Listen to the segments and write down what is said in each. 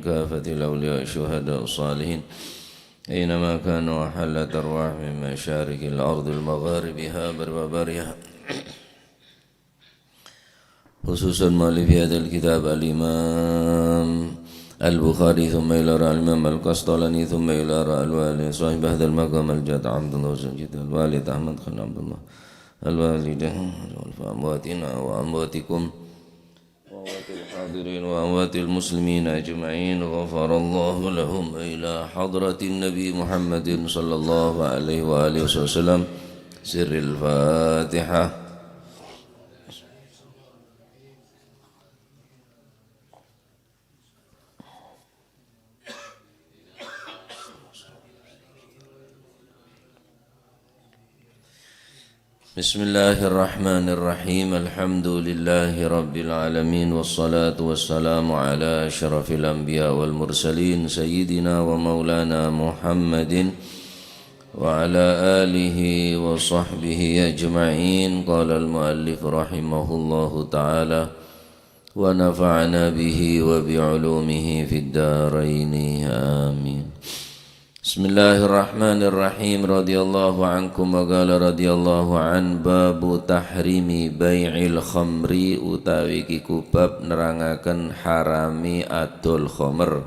كافة الأولياء الشهداء الصالحين أينما كانوا وحلت أرواح من مشارق الأرض المغاربها بربابرها خصوصا مؤلف هذا الكتاب الإمام البخاري ثم إلى الإمام القسطلاني ثم إلى الوالي صاحب هذا المقام الجد عبد الله سنجد الوالد أحمد خان عبد الله الوالدة وأمواتنا وأمواتكم وأموات الحاضرين وأموات المسلمين أجمعين غفر الله لهم إلى حضرة النبي محمد صلى الله عليه وآله وسلم سر الفاتحة. Bismillahirrahmanirrahim. Alhamdulillahi rabbil alamin wassalatu wassalamu ala asyrafil anbiya wal mursalin sayyidina wa maulana Muhammadin wa ala alihi wa sahbihi ajma'in. Qala al-muallif rahimahullahu ta'ala wa nafa'ana bihi wa bi'ulumihi fid daraini amin. Bismillahirrahmanirrahim. Radhiyallahu ankum wa qala radhiyallahu an babu tahrimi bai'il khamri utawi kiku bab nerangaken harami adol khamr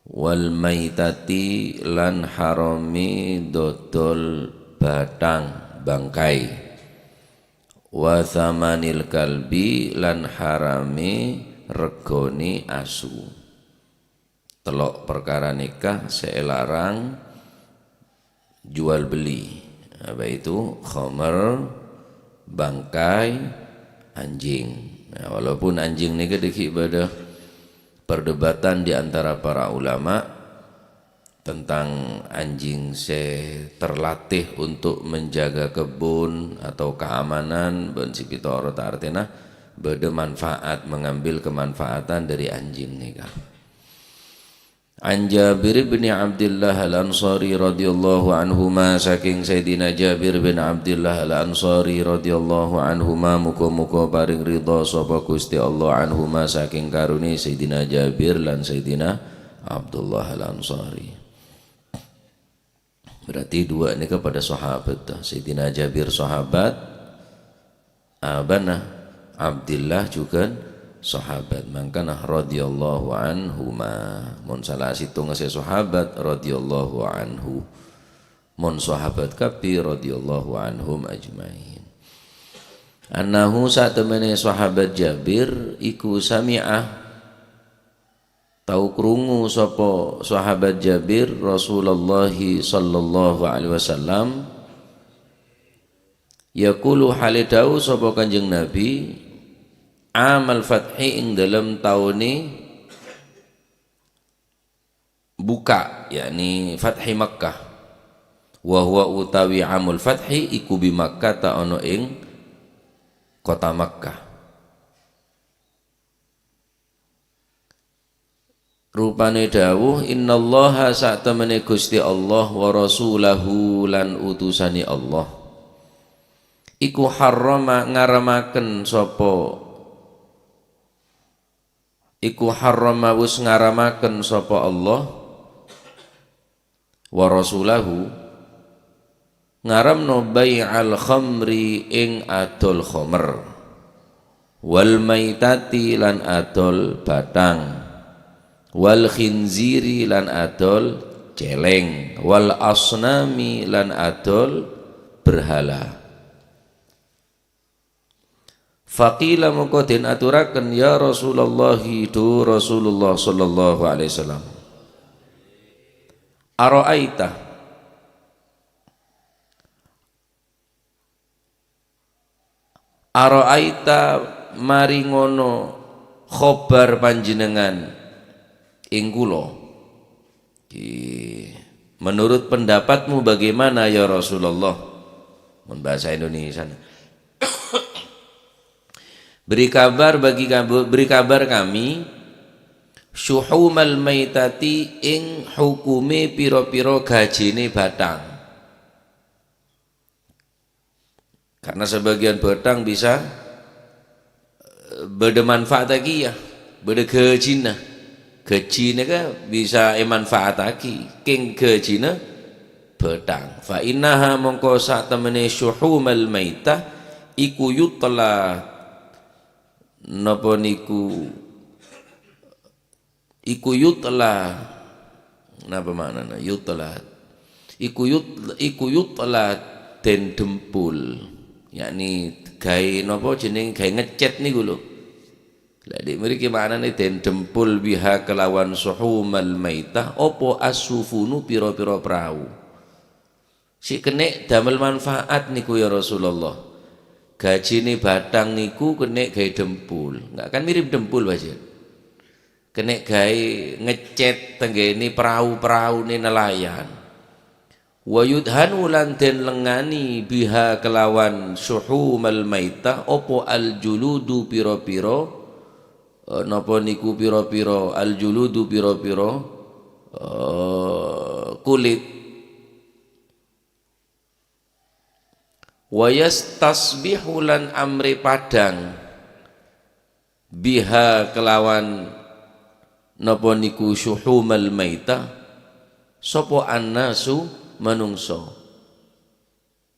wal maitati lan harami dodol batang bangkai wa thamanil kalbi lan harami regoni asu. Telok perkara nikah saya larang jual beli, apa itu khamr, bangkai, anjing. Nah, walaupun anjing ini kedeki pada perdebatan di antara para ulama tentang anjing terlatih untuk menjaga kebun atau keamanan, ben kita artinya beda manfaat, mengambil kemanfaatan dari anjing nikah. An Jabir bin Abdullah al-Ansari radhiyallahu anhuma, saking Sayyidina Jabir bin Abdullah al-Ansari radhiyallahu anhuma, muga-muga paring ridha sapa Gusti Allah anhuma saking karuni Sayyidina Jabir lan Sayyidina Abdullah al-Ansari. Berarti dua ini kepada sahabat. Sayyidina Jabir sahabat, abana Abdullah juga sahabat, mangkana radhiyallahu anhuma. Mun salah situng se sahabat radhiyallahu anhu, mun sahabat kabeh radhiyallahu anhum ajmain. Annahu satemene sahabat Jabir iku sami'ah tau krungu sapa sahabat Jabir Rasulullah sallallahu alaihi wasallam yaqulu halidau sapa Kanjeng Nabi amal fathi ing dalam tauni buka, yakni fathi Makkah. Wa huwa utawi amul fathi iku bi Makkah ta ono ing kota Makkah. Rupane dawuh innallaha sa'tamane Gusti Allah wa rasulahu lan utusani Allah iku harrama ngaramaken sapa iku harrama wis ngaramaken sapa Allah wa rasulahu ngaramno bai'al khamri ing adol khamr wal maitati lan adol batang wal khinziri lan adol celeng wal asnami lan adol berhala. Faqila mengkodin aturakan ya Rasulullah itu Rasulullah sallallahu alaihi wasallam ara'aita maringono khobar panjenengan ing kula, menurut pendapatmu bagaimana ya Rasulullah, mun bahasa Indonesia. Beri kabar kami syuhumal maitati ing hukume piro-piro gajine batang. Karena sebagian batang bisa bermanfaat lagi ya, bergajina. Gajine ka bisa manfaatake king gajine bedang. Fa innaha mongko sak temene syuhumal maitah iku yutla napa niku iku yutla napa maknane yutla iku yutla den dempul yakni gawe napa jeneng gawe ngecet niku lho. Lah dik mriki maknane den dempul biha kelawan suhumal maitah apa asufunu pira-pira prau. Si kenek damel manfaat niku ya Rasulullah. Gajine batang niku kenek gawe dempul. Enggak kan mirip dempul wae. Kenek gawe ngecet tenggene perahu-perahune nelayan. Wa yudhanu lan den lengani biha kelawan suhumal maitah apa aljuludu pira-pira napa niku pira-pira aljuludu pira-pira kulit. Wa yastasbihu lan amri padang biha kelawan napa niku syuhumal maitah sapa annasu manungsa.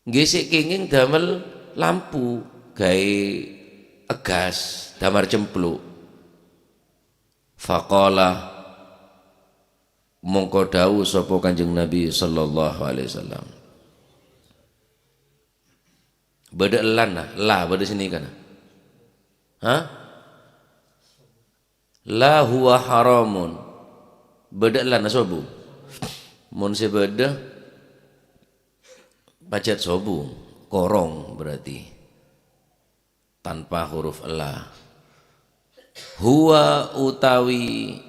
Nggih sik kenging damel lampu gawe egas damar cempluk. Faqala mongko dawuh sapa Kanjeng Nabi sallallahu alaihi wasallam. Beda lan la beda sini kan. Hah? La huwa haramun. Beda lan sobu. Mun se beda pacet sobu, korong berarti. Tanpa huruf la. Huwa utawi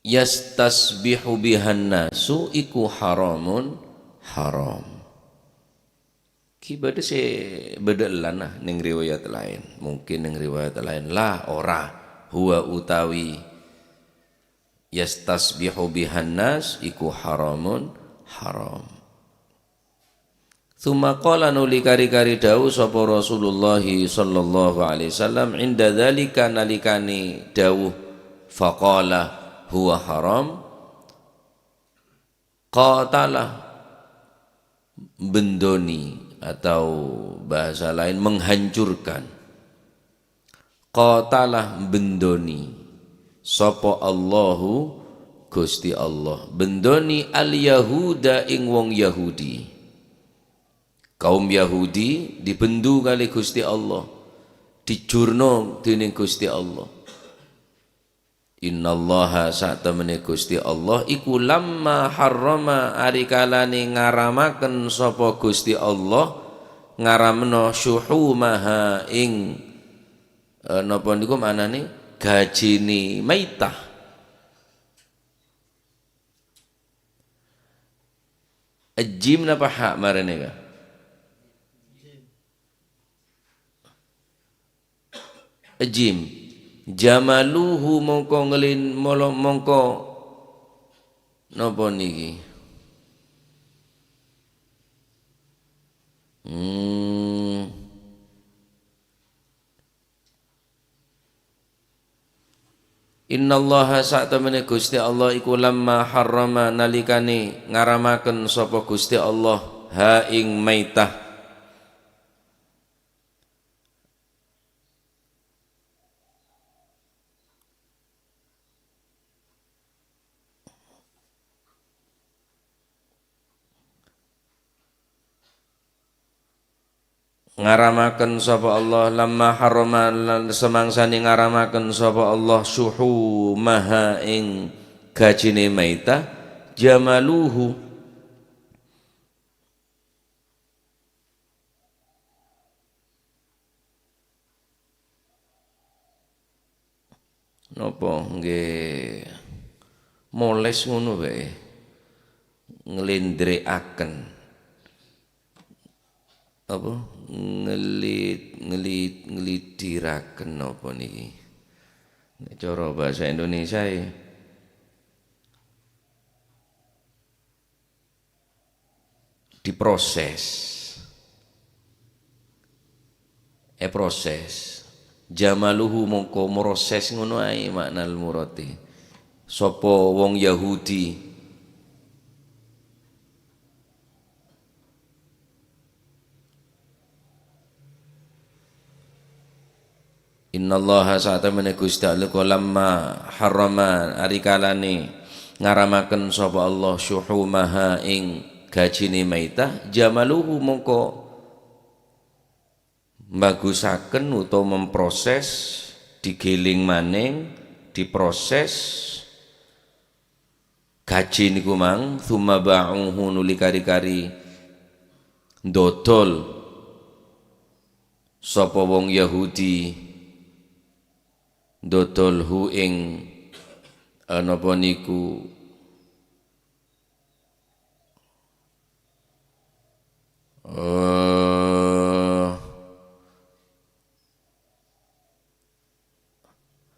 yastasbihu bihan nasu iku haramun haram. Ki beda se beda lana ning riwayat lain. Mungkin ning riwayat lain la ora. Huwa utawi yastasbihu bihan nas iku haramun haram. Tsumma qala nuli kari-kari dawuh sapa Rasulullah sallallahu alaihi wasallam inda dzalika nalikani dawuh faqala huwa haram qatala bendoni atau bahasa lain menghancurkan. Qatalah bendoni sapa Allahu Gusti Allah bendoni al yahuda ing wong Yahudi. Kaum Yahudi dibendu kali Gusti Allah, dijurno dening Gusti Allah. Innallaha satemene Gusti Allah iku lamma harrama ari kalane ngaramaken sapa Gusti Allah ngaramno syuhumaha ing napa niku manane gajine maitah. Ajim napa hak marene ka? Ajim jamaluhu mongko ngelin mongko napa niki Innallaha sa'tamene Gusti Allah iku lamma harrama nalikane ngaramaken sapa Gusti Allah ha ing maitah ngaramaken sapa Allah lamma harrama semangsane ngaramaken sapa Allah suhu maha ing gajine maitah jamaluhu napa nggih moles ngono wae nglendrekaken apa ngelidiraken apa niki nek cara bahasa Indonesia diproses proses Jamaluhu mongko proses ngono ae maknal murate. Sapa wong Yahudi Innallaha sa'atamana Gusti Allah lamma harrama ari kalane ngaramaken sapa Allah syuhumaha ing gajine maitah jamaluhu mongko bagusaken utawa memproses digiling maning diproses gaji niku mang tsumma ba'uhu nuli kari-kari dodol sapa wong Yahudi dodol hu ing napa niku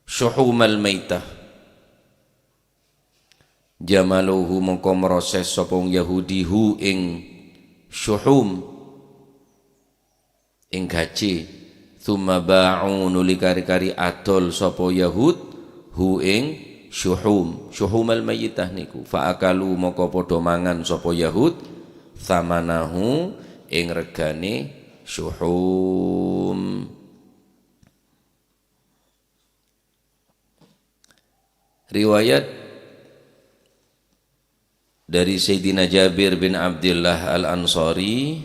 syuhumal maitah jamaluhu mongko proses sapa Yahudi hu ing syuhum ing gaji tsumma ba'u nuli kari-kari adol sapa Yahud hu ing syuhumal maitah niku fa akalu mongko padha mangan sapa Yahud thamanahu ing regane syuhum. Riwayat dari Sayyidina Jabir bin Abdullah Al-Ansari,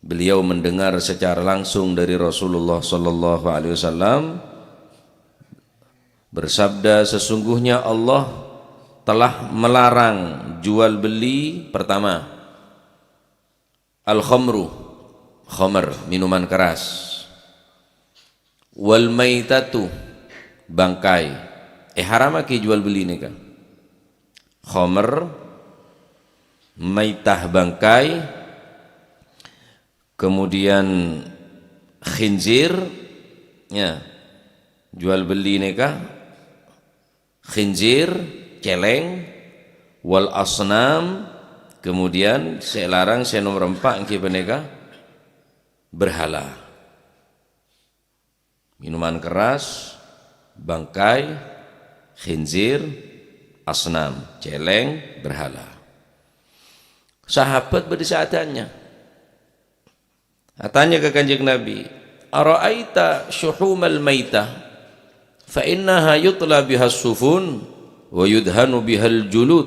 beliau mendengar secara langsung dari Rasulullah sallallahu alaihi wasallam bersabda, sesungguhnya Allah telah melarang jual beli pertama al-khamru, khamr, minuman keras, wal maitatu, bangkai. Haram aki jual beli ini kan, khamr, maitah, bangkai, kemudian khinzir, ya, jual beli nikah, khinzir, celeng, wal asnam, kemudian saya larang saya nomor 4 engke peneka berhala, minuman keras, bangkai, khinzir, asnam, celeng, berhala. Sahabat berdesatannya, tanya ke Kanjeng Nabi, ara'aita syuhumal maitah fa innaha yutla bihas sufun wa yudhanu bihal julud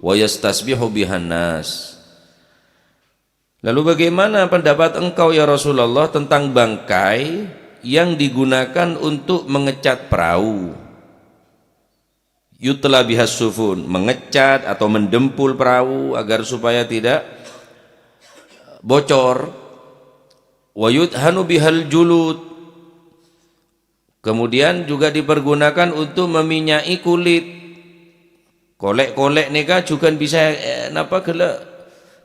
wa yastasbihu bihan nas. Lalu bagaimana pendapat engkau ya Rasulullah tentang bangkai yang digunakan untuk mengecat perahu? Yutla bihas sufun, mengecat atau mendempul perahu agar supaya tidak bocor. Wa yudhanu bihal julud, kemudian juga dipergunakan untuk meminyai kulit. Kolek-kolek neka juga bisa napa gela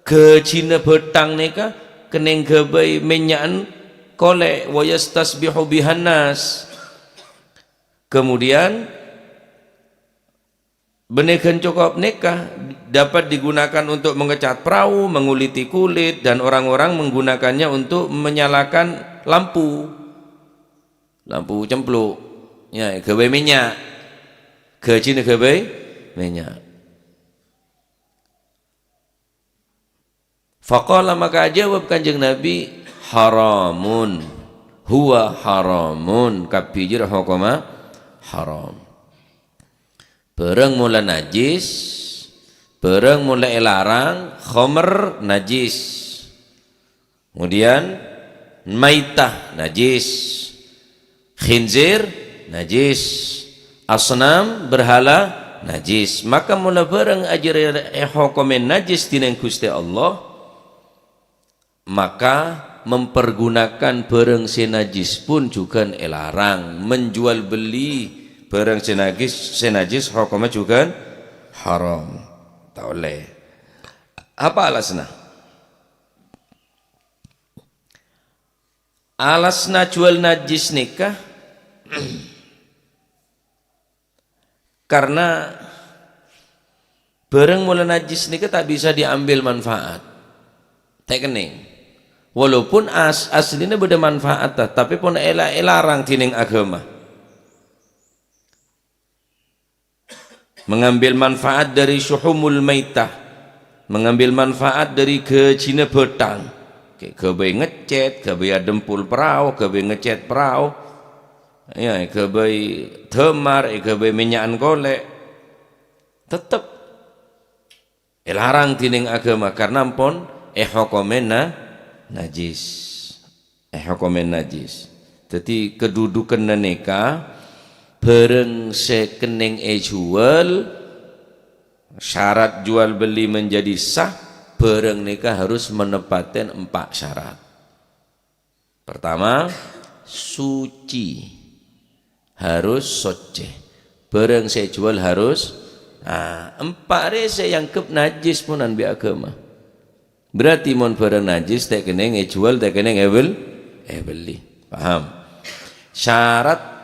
gejine betang neka kening gebai minyakan kolek. Wa yastasbihu bihan nas, kemudian benegan cokop nikah dapat digunakan untuk mengecat perahu, menguliti kulit, dan orang-orang menggunakannya untuk menyalakan lampu cempluk, ya, gawe minyak, gajine gawe minyak. Faqala, maka jawab Kanjeng Nabi, haramun, huwa haramun, kabijir hukama haram. Barang mula najis, barang mula larang, khamr najis, kemudian maitah najis, khinzir najis, asnam berhala najis. Maka mula barang ajar hukumen najis dineng Gusti Allah, maka mempergunakan barang senajis pun juga larang. Menjual beli barang senajis hukumnya juga haram, tak boleh. Apa alasna? Alasna jual najis nikah karena barang mula najis nikah tak bisa diambil manfaat, tak kening. walaupun aslinya beda manfaat tapi pun larang tining agama. Mengambil manfaat dari syuhumul maitah, mengambil manfaat dari kecina betang, kebe ngecat, kebe dempul perahu, kebe ngecat perahu, ya kebe temar, kebe minyakan golek, tetap larang tining agama karena pun hukumena najis, hukumen najis. Jadi kedudukan nikah bareng sekening jual, syarat jual beli menjadi sah, bareng nikah harus menepatkan 4 syarat. Pertama, suci, harus soceh, bareng saya jual harus 4 rese yang kep najis pun bi agama. Berarti mon bareng najis tak kening jual, tak kening beli. Paham? Syarat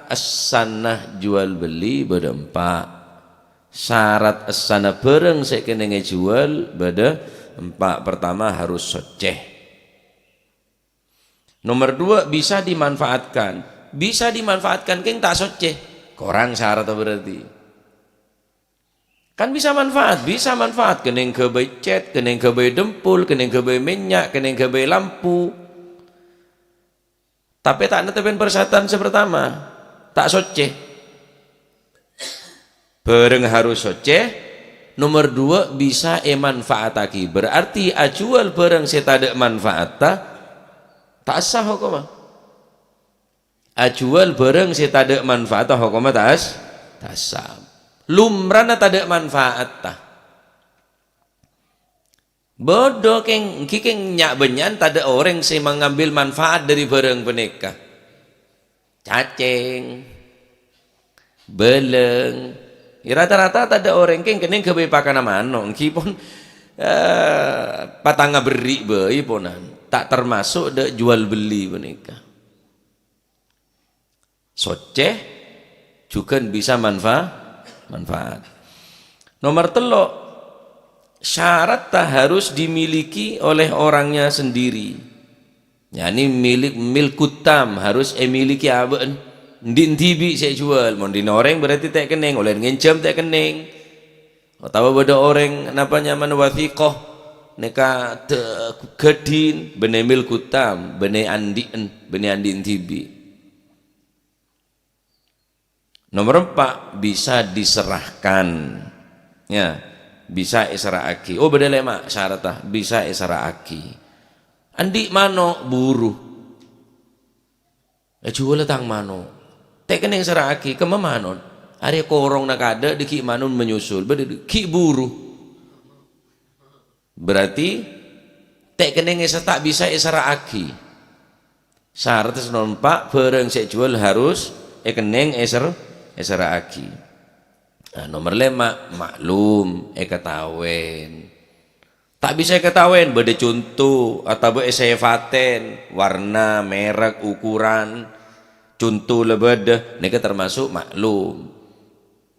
as-sanah jual beli beda 4. Syarat as-sanah bareng saya kena jual beda 4. Pertama harus soceh. Nomor 2 bisa dimanfaatkan. Bisa dimanfaatkan keng tak soceh. Korang syarat berarti. Kan bisa manfaat kening kebe cat, kening kebe dempul, kening kebe minyak, kening kebe lampu. Tapi tak netepin persyaratan pertama, tak soceh. Bareng harus soceh. Nomor 2 bisa manfaataki. Berarti ajual bareng setada manfaat tak sah hukumah. Ajual bareng setada manfaat hukumah tak sah. Lumrana tada manfaat bodoh keng nyak benyan tada orang sih mengambil manfaat dari barang penikah. Cacing, beleng, rata-rata tada orang keng kening kebepakan mano, kipun patanga beri bayi ponan, tak termasuk de jual beli penikah. Soceh juga bisa manfaat. Nomor 3, syarat tak harus dimiliki oleh orangnya sendiri. Yani milkutam harus miliki aben din tibi saya jual mon din orang berarti tak kening oleh ngencam tak kening. Atau beda orang napanya man wathiqah neka kedin bene milkutam bene andin tibi. Nomor 4 bisa diserahkan. Ya. Bisa isra'aki. Oh beda lema syaratah bisa isra'aki. Andi mano buruh. Jual tang mano. Tek kening isra'aki kemamanon. Ari korong nakada di ki manon menyusul. Beda ki buruh. Berarti tek kening tak bisa isra'aki. Syarat nomor 4 bareng saya jual harus kening isra'aki. Nah, nomor 5 maklum ketawen. Tak bisa ketawen beda contoh atau beda sefaten warna merek ukuran contoh lebeda neka termasuk maklum.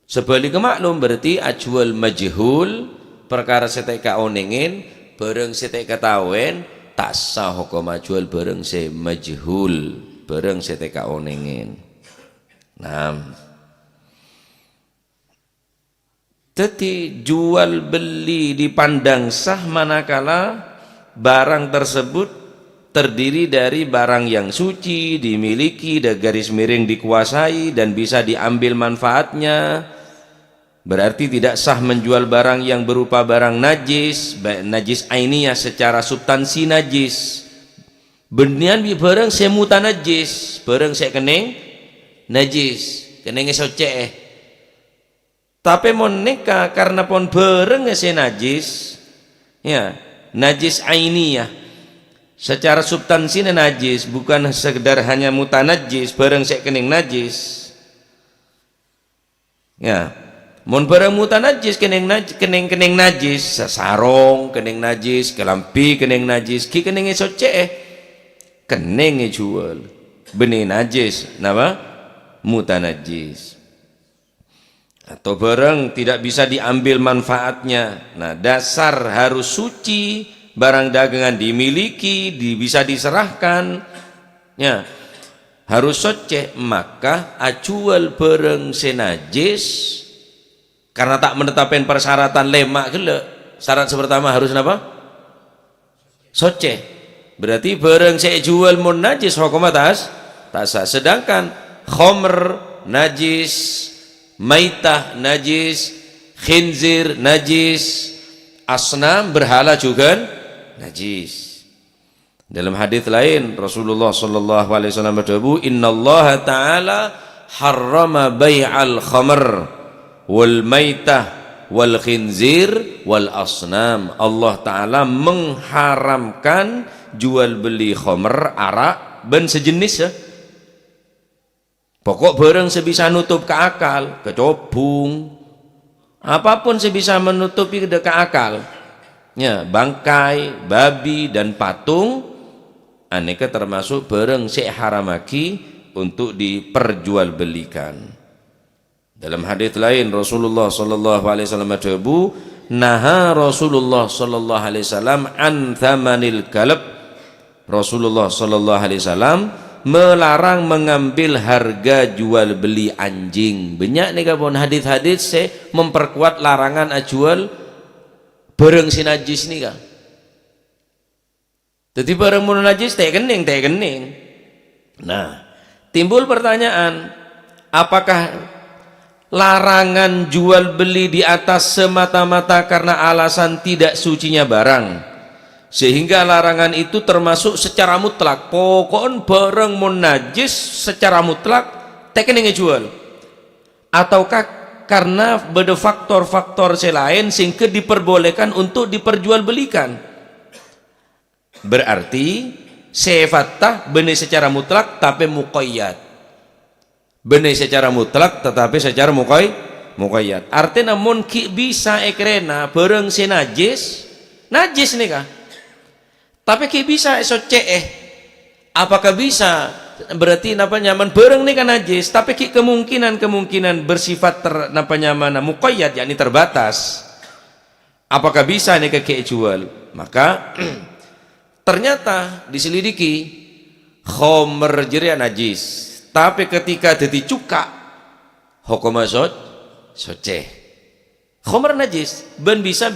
Sebaliknya maklum berarti ajual majhul perkara seteka onengin bareng seteka ketawen tak sah hukum ajual bareng se majhul bareng seteka onengin. Jadi jual beli dipandang sah manakala barang tersebut terdiri dari barang yang suci, dimiliki, dan garis miring dikuasai dan bisa diambil manfaatnya. Berarti tidak sah menjual barang yang berupa barang najis, najis ainiyah secara substansi najis. Benian bi barang semuta najis, barang saya kening najis, kening soceh. Tapi mon neka karena pon bareng se najis, ya najis ainiyah secara substansi najis, bukan sekedar hanya mutanajis bareng se kening najis. Ya, mon bareng mutanajis kening najis, sarong kening najis, kelampi kening najis, ki kening soceh kening jual benih najis, napa mutanajis. Atau barang tidak bisa diambil manfaatnya. Nah, dasar harus suci, barang dagangan dimiliki, bisa diserahkan, ya harus soceh. Maka acual barang senajis karena tak menetapkan persyaratan lemak gele. Syarat pertama harus apa? Soceh. Berarti barang saya jual mun najis hukum atas tasa. Sedangkan khomer najis, maitah najis, khinzir najis, asnam berhala juga najis. Dalam hadis lain Rasulullah sallallahu alaihi wasallam berkata, "Innallaha ta'ala harrama bai'al khamr wal maitah wal khinzir wal asnam." Allah taala mengharamkan jual beli khamr, arak dan sejenis ya. Pokok barang sebisa nutup ke akal, kecobung, apapun sebisa menutupi ke akal. Ya, bangkai, babi dan patung aneka termasuk barang sik haramaki untuk diperjualbelikan. Dalam hadis lain Rasulullah sallallahu alaihi wasallam berkata, "Naha Rasulullah sallallahu alaihi wasallam an thamanil kalb." Rasulullah sallallahu alaihi wasallam melarang mengambil harga jual beli anjing. Banyak nih kapon hadis-hadis saya memperkuat larangan jual barang si najis nih kan. Jadi barang mun najis teh kening. Nah, timbul pertanyaan, apakah larangan jual beli di atas semata-mata karena alasan tidak sucinya barang, sehingga larangan itu termasuk secara mutlak, pokoknya barang mun najis secara mutlak tekening jual, ataukah karena beda faktor-faktor selain sehingga diperbolehkan untuk diperjualbelikan? Berarti sifatah benih secara mutlak tapi muqayyad, benih secara mutlak tetapi secara muqayyad. Artinya namun bisa ekrena barang si najis nih kah, tapi ki bisa apakah bisa? Berarti napa nyaman barang nih kan najis, tapi ki kemungkinan bersifat napa nyaman muqayyad, yakni terbatas. Apakah bisa nih ke jual? Maka ternyata diselidiki khomer jeria najis, tapi ketika jadi cuka hukum soceh. Khomer najis ben bisa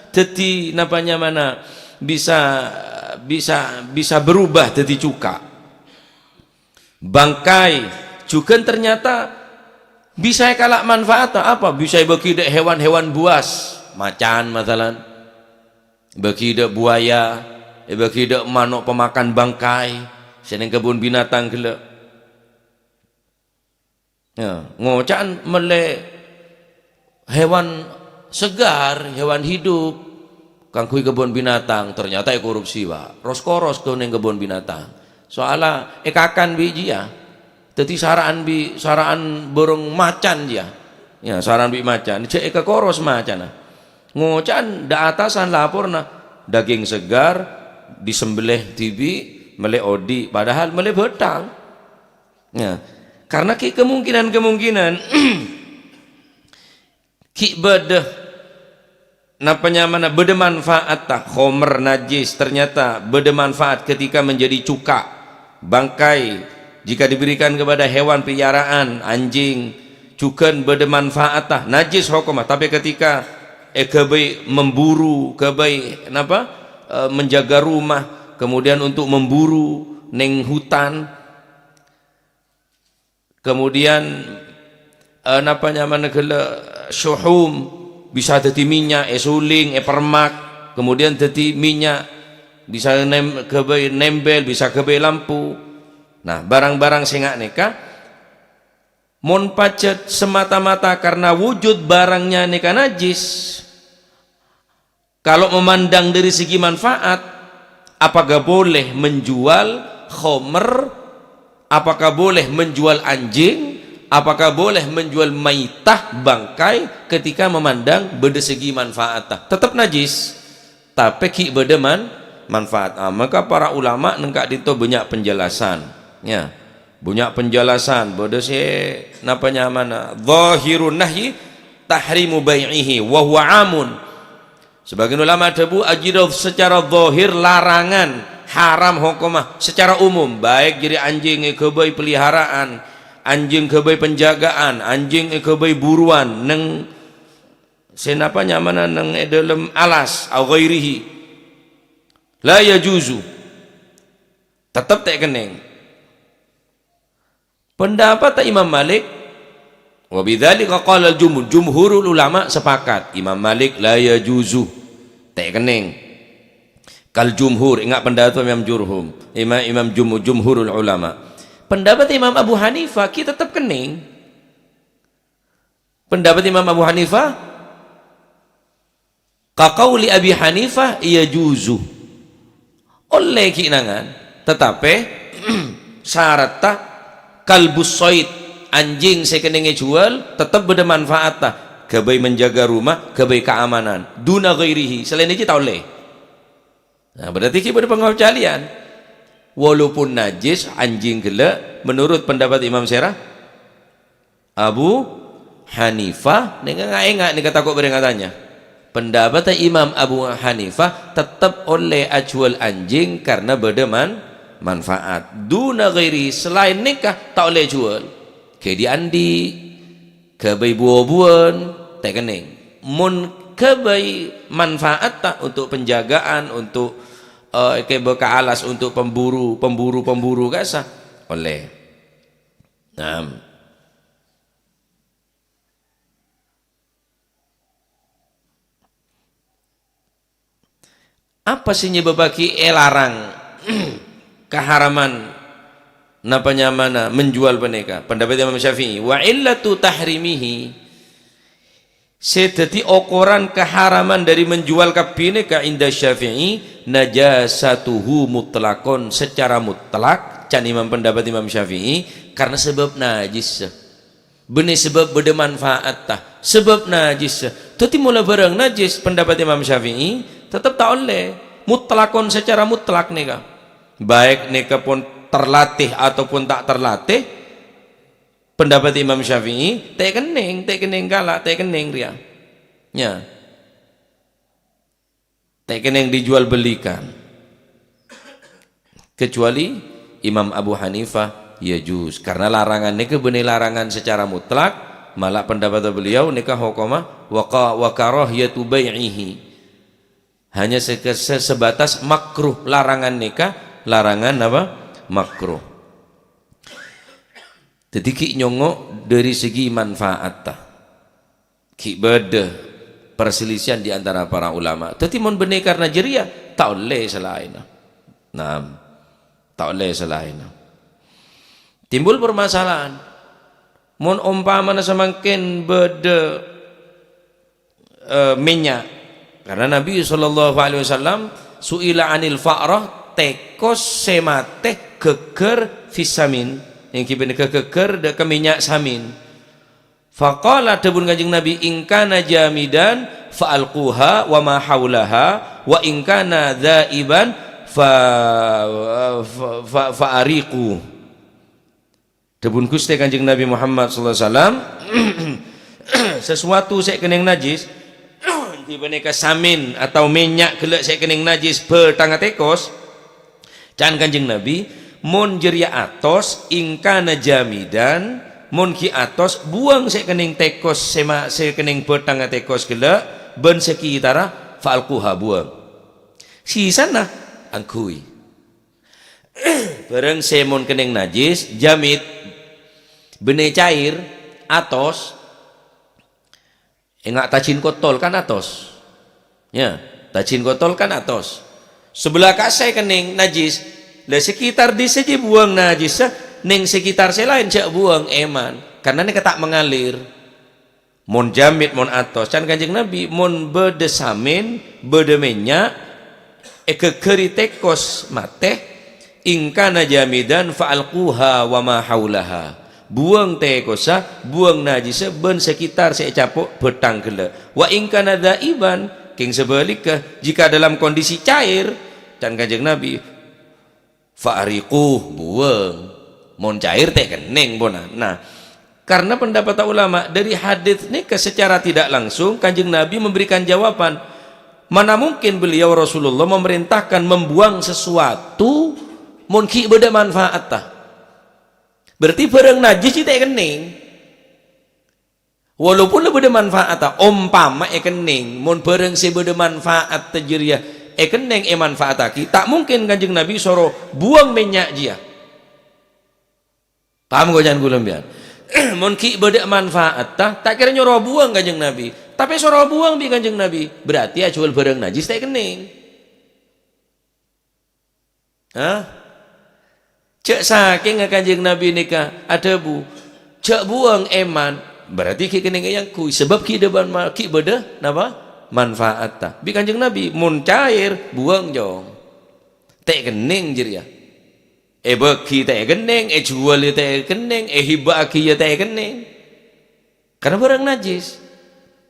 jadi napa nyaman bisa berubah jadi cuka. Bangkai juga ternyata bisa kalak manfaat apa? Bisa bagi hewan-hewan buas, macan masalan, bagi buaya, bagi manuk pemakan bangkai, seneng kebun binatang gila. Ya, ngocan mele hewan segar, hewan hidup, kangkui kebun binatang, ternyata korupsi pak, roskoros kau neng kebun binatang. Soalnya ekakan biji ya, jadi saraan borong macan dia, ya saran bi macan, cek eka koros macan, ngocan da atasan lapor na daging segar disembelih tibi mele odi, padahal mele betang, ya karena kemungkinan ki beda napa nyamana beda manfaat tak khomer najis, ternyata beda manfaat ketika menjadi cuka. Bangkai jika diberikan kepada hewan peliharaan, anjing juga beda manfaat tah najis hukum, tapi ketika kebai memburu, kebai menjaga rumah, kemudian untuk memburu neng hutan, kemudian syuhum bisa jadi minyak, suling, permak, kemudian jadi minyak, bisa nembel, bisa kebai lampu. Nah barang-barang singak neka mon pacet semata-mata karena wujud barangnya neka najis. Kalau memandang dari segi manfaat, apakah boleh menjual khomer, apakah boleh menjual anjing, apakah boleh menjual maitah, bangkai, ketika memandang beda segi manfaat? Tetap najis tapi ki beda manfaat. Maka para ulama nengkak dito banyak penjelasan, ya banyak penjelasan bodoh sih napanya mana zahirun nahyi tahrimu bai'ihi wa huwa amun. Sebagian ulama debu ajidah secara zahir larangan haram hukumah secara umum, baik jadi anjing kebai peliharaan, anjing kebai penjagaan, anjing kebai buruan neng senapa nyamanan neng dalam alas au ghairihi la yajuzu, tetap tak keneng. Pendapat Imam Malik wa bidzalika qala jumhurul ulama sepakat Imam Malik la yajuzu tak keneng kal jumhur, ingat pendapat Imam jumhurul ulama. Pendapat Imam Abu Hanifah kita tetap keneng. Pendapat Imam Abu Hanifah kaqauli Abi Hanifah yajuzu oleh kinangan, tetapi syaratnya kalbus soid anjing sekenenge jual tetap bermanfaat tah, kebai menjaga rumah, kebai keamanan, duna ghairihi, selain itu tak boleh. Nah, berarti kita berpengecualian. Walaupun najis anjing gila, menurut pendapat Imam Serah Abu Hanifah, nggak nih kata kok beringatannya. Pendapat Imam Abu Hanifah tetap oleh ajual anjing karena bermanfaat. Duna ghairihi, selain nikah tak oleh jual. Kayak di andi kebai buah-buahan tak kening, mun kebai manfaat tak untuk penjagaan, untuk kebai alas, untuk pemburu kasa oleh. Nah, apa sih nyebabaki larang keharaman napanya mana menjual peneka? Pendapat Imam Syafi'i wa illatu tahrimihi, sedati ukuran keharaman dari menjual kabineka inda Syafi'i najasatuhu mutlakon, secara mutlak can imam pendapat Imam Syafi'i, karena sebab najis benih sebab bermanfaat tah sebab najis tadi mula barang najis. Pendapat Imam Syafi'i tetap tak oleh mutlakon, secara mutlak neka, baik neka pun terlatih ataupun tak terlatih. Pendapat Imam Syafi'i tak kening galak, tak kening dia ya, tak kening dijual belikan, kecuali Imam Abu Hanifah ya juz, karena larangan nikah benih larangan secara mutlak. Malah pendapat beliau nikah hukumah wa karahiyatu bai'ihi, hanya sebatas makruh, larangan nikah, larangan apa? Makruh. Jadi ki nyongok dari segi manfaat ta, ki beda perselisihan di antara para ulama. Tapi mon benih karena jeria tak oleh selain. Nah, tak oleh selain. Timbul permasalahan. Mon umpamana semakin beda minyak, karena Nabi SAW suila anil fa'rah tekos semate geger fisamin, yang kibene kegeger ke minyak samin. Faqala debun Kanjeng Nabi ingkana jamidan fa'alquha wa ma haulaha wa ingkana dzaiban fa'ariqu. Debun Gusti Kanjeng Nabi Muhammad sallallahu alaihi wasallam sesuatu sek kening najis kibene ke samin atau minyak gelek sek kening najis bertangga tekos, can Kanjeng Nabi mun jeria atos ingkana jamidan, mun ki atos buang sekening tekos sekening petang tekos gela ben sekitara falquha buang si sana angkui bareng semon kening najis jamit benih cair atos enggak tacin kotol kan atos ya, tacin kotol kan atos sebelah kasai kening najis lah sekitar di saja buang najis neng sekitar selain cak buang eman, karena ini tak mengalir. Mon jamit mon atos can Kanjeng Nabi mon bede samin bede minyak kekeri tekos mate ingkana jamidan fa'alquha wa ma haulaha, buang tekosa buang najis ben sekitar saya capuk betang gele. Wa ingkana dzaiban king sebaliknya jika dalam kondisi cair can Kanjeng Nabi fa'ariquh buang, mon cair teh kening bona. Nah, karena pendapat ulama dari hadis ini secara tidak langsung Kanjeng Nabi memberikan jawaban Mana mungkin beliau Rasulullah memerintahkan membuang sesuatu mun ki beda manfaat tah. Berarti barang najis itu kening. Walaupun lebih manfaat tah, umpama kening, mun barang si beda manfaat tajriah kening manfaat ki, tak mungkin Kanjeng Nabi soro buang minyak dia. Paham kau jangan gulembian? Mun ki beda manfaat tak kira nyuruh buang Kanjeng Nabi. Tapi suruh buang bi Kanjeng Nabi, berarti acual barang najis tak kening. Hah? Cek saking Kanjeng Nabi nikah ada bu, cek buang eman, berarti ki kening yang kui sebab ki deban ki beda napa? Manfaat ta. Bi Kanjeng Nabi mun cair buang jong. Tak kening jeria. Beki tak kening, jual tak kening, hibaki tak kening. Karena barang najis.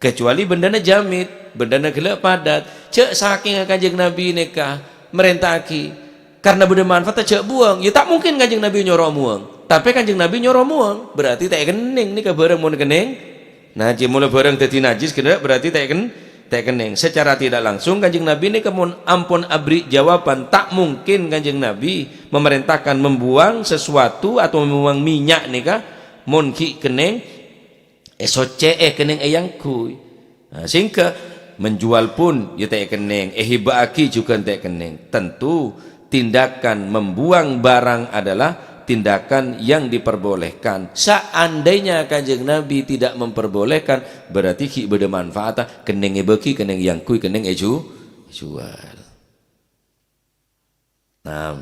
Kecuali bendana jamit, bendana gelap padat. Cek saking Kanjeng Nabi nikah merintaki karena benda manfaat cek buang. Ya tak mungkin Kanjeng Nabi nyuruh buang. Tapi Kanjeng Nabi nyuruh buang, berarti tak kening nih ke barang mun kening. Nah, mulai barang dadi najis kena berarti tak kening. Secara tidak langsung Kanjeng Nabi ini kemun ampun abri jawaban, tak mungkin Kanjeng Nabi memerintahkan membuang sesuatu atau membuang minyak nih kah mun ki kening soce kening yang kui. Nah, sehingga menjual pun ya tak kening, hibaki juga tak kening. Tentu tindakan membuang barang adalah tindakan yang diperbolehkan. Seandainya Kanjeng Nabi tidak memperbolehkan, berarti ki beda manfaat kening beki, kening yang kui, kening jual. Nah,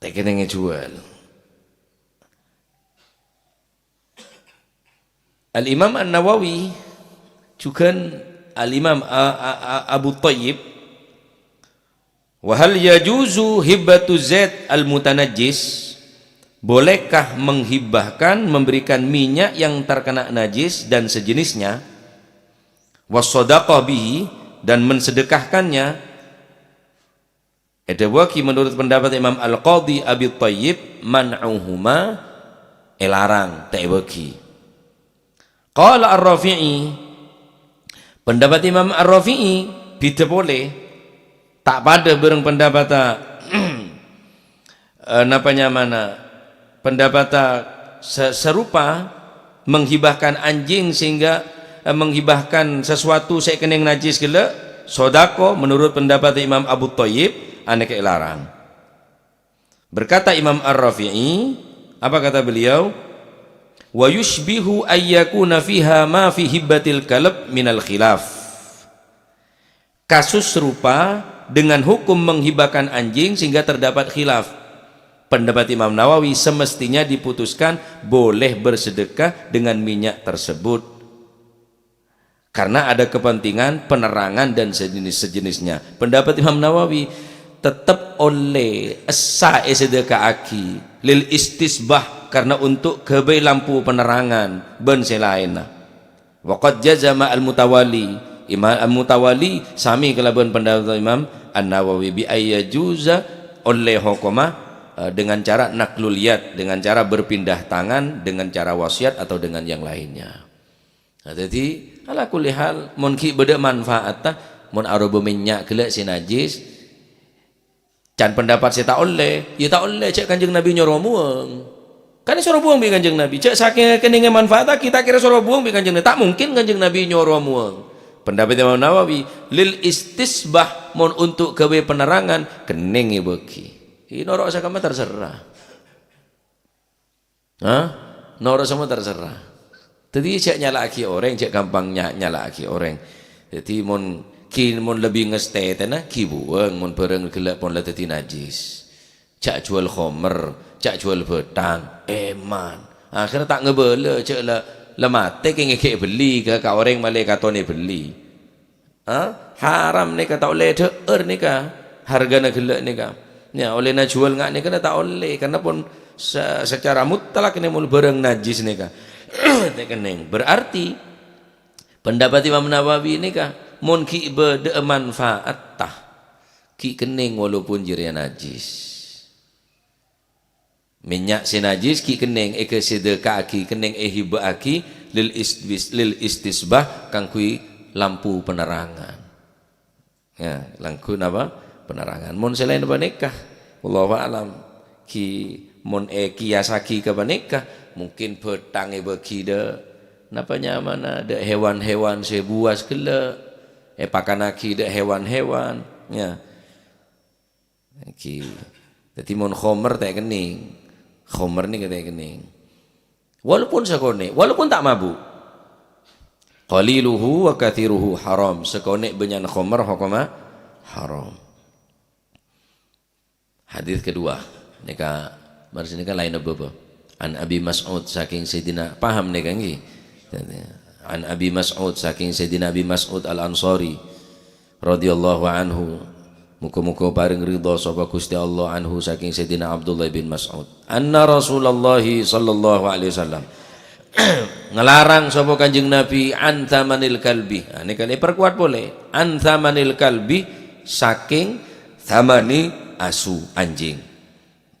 tak kening jual. Al-Imam An-Nawawi juga Al-Imam Abu Thayyib, wa hal yajuzu hibbatu zait al-mutanajjis, bolehkah menghibahkan memberikan minyak yang terkena najis dan sejenisnya, was-shadaqah bihi, dan mensedekahkannya. Edawaki menurut pendapat Imam Al-Qadhi Abi Thayyib man'uhuma larang tak bagi. Qala Ar-Rafi'i, pendapat Imam Ar-Rafi'i tidak boleh, tak pada bareng pendapat napanya mana pendapat serupa menghibahkan anjing sehingga menghibahkan sesuatu sekening najis gila sodako menurut pendapat Imam Abu Thayyib anak larang. Berkata Imam Ar-Rafi'i, apa kata beliau? Wa yushbihu ayyakuna fiha ma fi hibbatil kalb minal khilaf. Kasus serupa dengan hukum menghibahkan anjing sehingga terdapat khilaf. Pendapat Imam Nawawi semestinya diputuskan boleh bersedekah dengan minyak tersebut karena ada kepentingan penerangan dan sejenisnya. Pendapat Imam Nawawi tetap oleh as-sa'i sedekah aki lil istisbah, karena untuk kebai lampu penerangan ben selainna. Waqad jazama al-mutawali, Imam al-mutawali sami kelaban pendapat Imam An-Nawawi bi ayyajuza oleh hukuma dengan cara nakluliyat, dengan cara berpindah tangan, dengan cara wasiat atau dengan yang lainnya. Nah, jadi ala kulli hal mun ki beda manfaat mun arobo minyak gelek si najis can pendapat saya tak oleh, ya tak oleh cek Kanjeng Nabi nyuruh buang. Kan suruh buang bi Kanjeng Nabi. Cek saking kening manfaat kita kira suruh buang bi Kanjeng Nabi. Tak mungkin Kanjeng Nabi nyuruh buang. Pendapat Imam Nawawi lil istisbah mun untuk gawe penerangan kening beki. Ini norok sakama terserah. Hah? Norok sama terserah. Jadi cek nyalaki orang, cek gampang nyalaki orang. Jadi mun lebih ngestetena ki buang mun bareng gelap pun lah dadi najis. Cak jual khomer, cak jual betang, eman. Akhirnya tak ngebele cak la mate ke ngeke beli ke ka orang male katone beli. Haram nih kata oleh deur nih ka hargana gelek nih ka. Ya oleh na jual ngak nih kena tak oleh karena pun secara mutlak ini mul barang najis nih ka. Kening. Berarti pendapat Imam Nawawi ini ka mun ki bede manfaat tah ki kening walaupun jiria najis. minyak sinajis ki kening ke sedekah ki kening hibah ki lil istisbah kang kui lampu penerangan. Ya, lampu napa? Penerangan. Mun selain apa nikah? Wallahu alam. Ki mun kiasaki ke nikah mungkin petang bagi de napa nyamana de hewan-hewan sebuas kele pakanaki de hewan-hewan ya. Ki dadi mun khomer tak kening. Khomer ni kata kening. Walaupun sekone, walaupun tak mabuk. Qaliluhu wa kathiruhu haram. Sekone benyan khomer hukama haram. Hadis kedua, nika marsine kan lain apa? An Abi Mas'ud saking Sayyidina paham nika nggih. An Abi Mas'ud saking Sayyidina Abi Mas'ud Al-Ansari radhiyallahu anhu. Muga-muga paring ridha sapa Gusti Allah anhu saking Sayyidina Abdullah bin Mas'ud. Anna Rasulullah sallallahu alaihi wasallam ngelarang sapa Kanjeng Nabi an thamanil kalbi. Nah, ini kan perkuat boleh. An thamanil kalbi saking thamani asu anjing.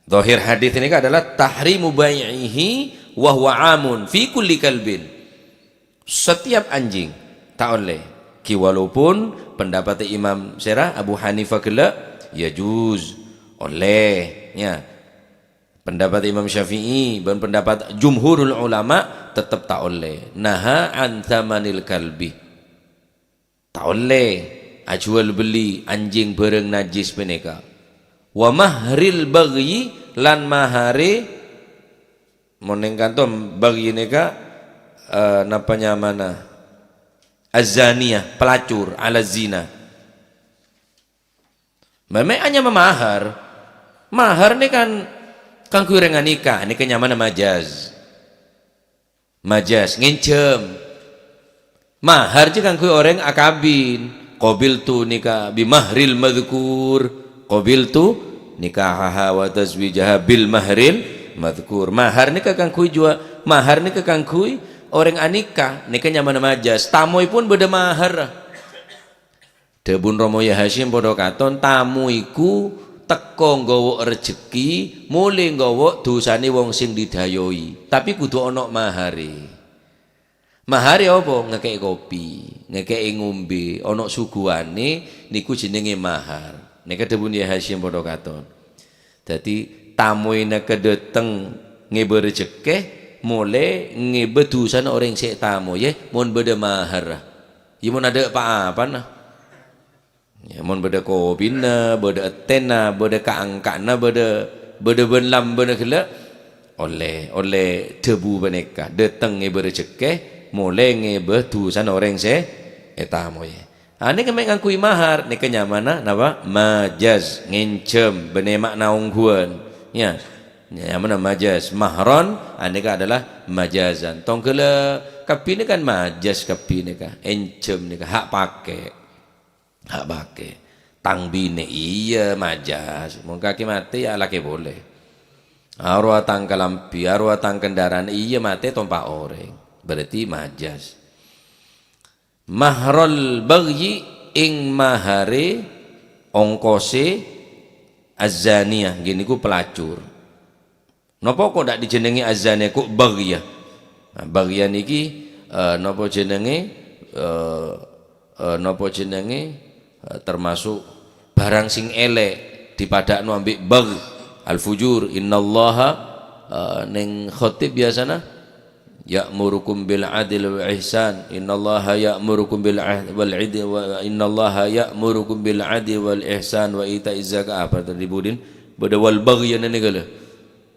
Zahir hadis ini adalah tahrimu bai'ihi wa huwa amun fi kulli kalbin. Setiap anjing tak oleh. Ki walaupun pendapat Imam Syarah Abu Hanifah kala ya juz oleh ya. Pendapat Imam Syafi'i dan pendapat jumhurul ulama tetap tak oleh. Naha an thamanil kalbi. Tak oleh jual beli anjing bareng najis peneka. Wa mahril bagyi lan mahari moneng kantom bagyi neka napanya mana? Az-zaniyah, pelacur ala zina. Memang hanya memahar. Mahar ni kan kangku rengan nikah, ini kenyamanan majaz. Majaz, ngencem. Mahar je kangku orang akabin. Qabil tu nikah bimahril madhkur. Qabil tu nikahaha wa tazwijaha bil mahril madhkur. Mahar nikah kangku jua. Mahar nikah kangku orang anikah. Ini kenyamanan majaz. Tamoy pun beda mahar. Debun Romo Ya Hashim podo katon tamuiku teko nggawa rezeki mulai nggawa dosane wong sing didayoi tapi kudu ana mahare. Mahare apa? Ngekeki kopi, ngekeki ngombe, ana suguhane niku jenenge mahar. Nek debun Ya Hashim padha katon. Dadi tamuine kedeteng ngebe rezeki mulai ngebe dosane orang sik tamu ya mun beda mahar. Ya mun ada apa-apa nah. Ya mun beda kobina, beda tena, beda kaangkana, beda benlam beda kela oleh debu beneka datang ngebe rezeki mulai ngebe tusan orang se etamu ya. Ini kemek ngangkui mahar ni kenyamana napa majaz ngencem bene makna ungguan ya. Yang mana majaz mahron ini adalah majazan. Tong kela kapi ni kan majaz kapi ni kan encem ni kan hak pakai. Hak pakai tangbine iya majas mun kaki mati ya laki boleh arwah tang kalampi arwah tang kendaraan iya mati tompak orang berarti majas. Mahrul bagyi ing mahare ongkose azaniyah gini ku pelacur napa kok ndak dijenengi azaniyah kok bagya. Nah, bagya niki napa jenenge napa jenenge termasuk barang sing elek dipadakno ambek bag al fujur innallaha ning khatib biasana ya'murukum bil adli wal ihsan innallaha ya'murukum bil adli wal idli wa innallaha ya'murukum bil adli wal ihsan wa ita'iz zakah apa teribudin bada wal baghy ne negala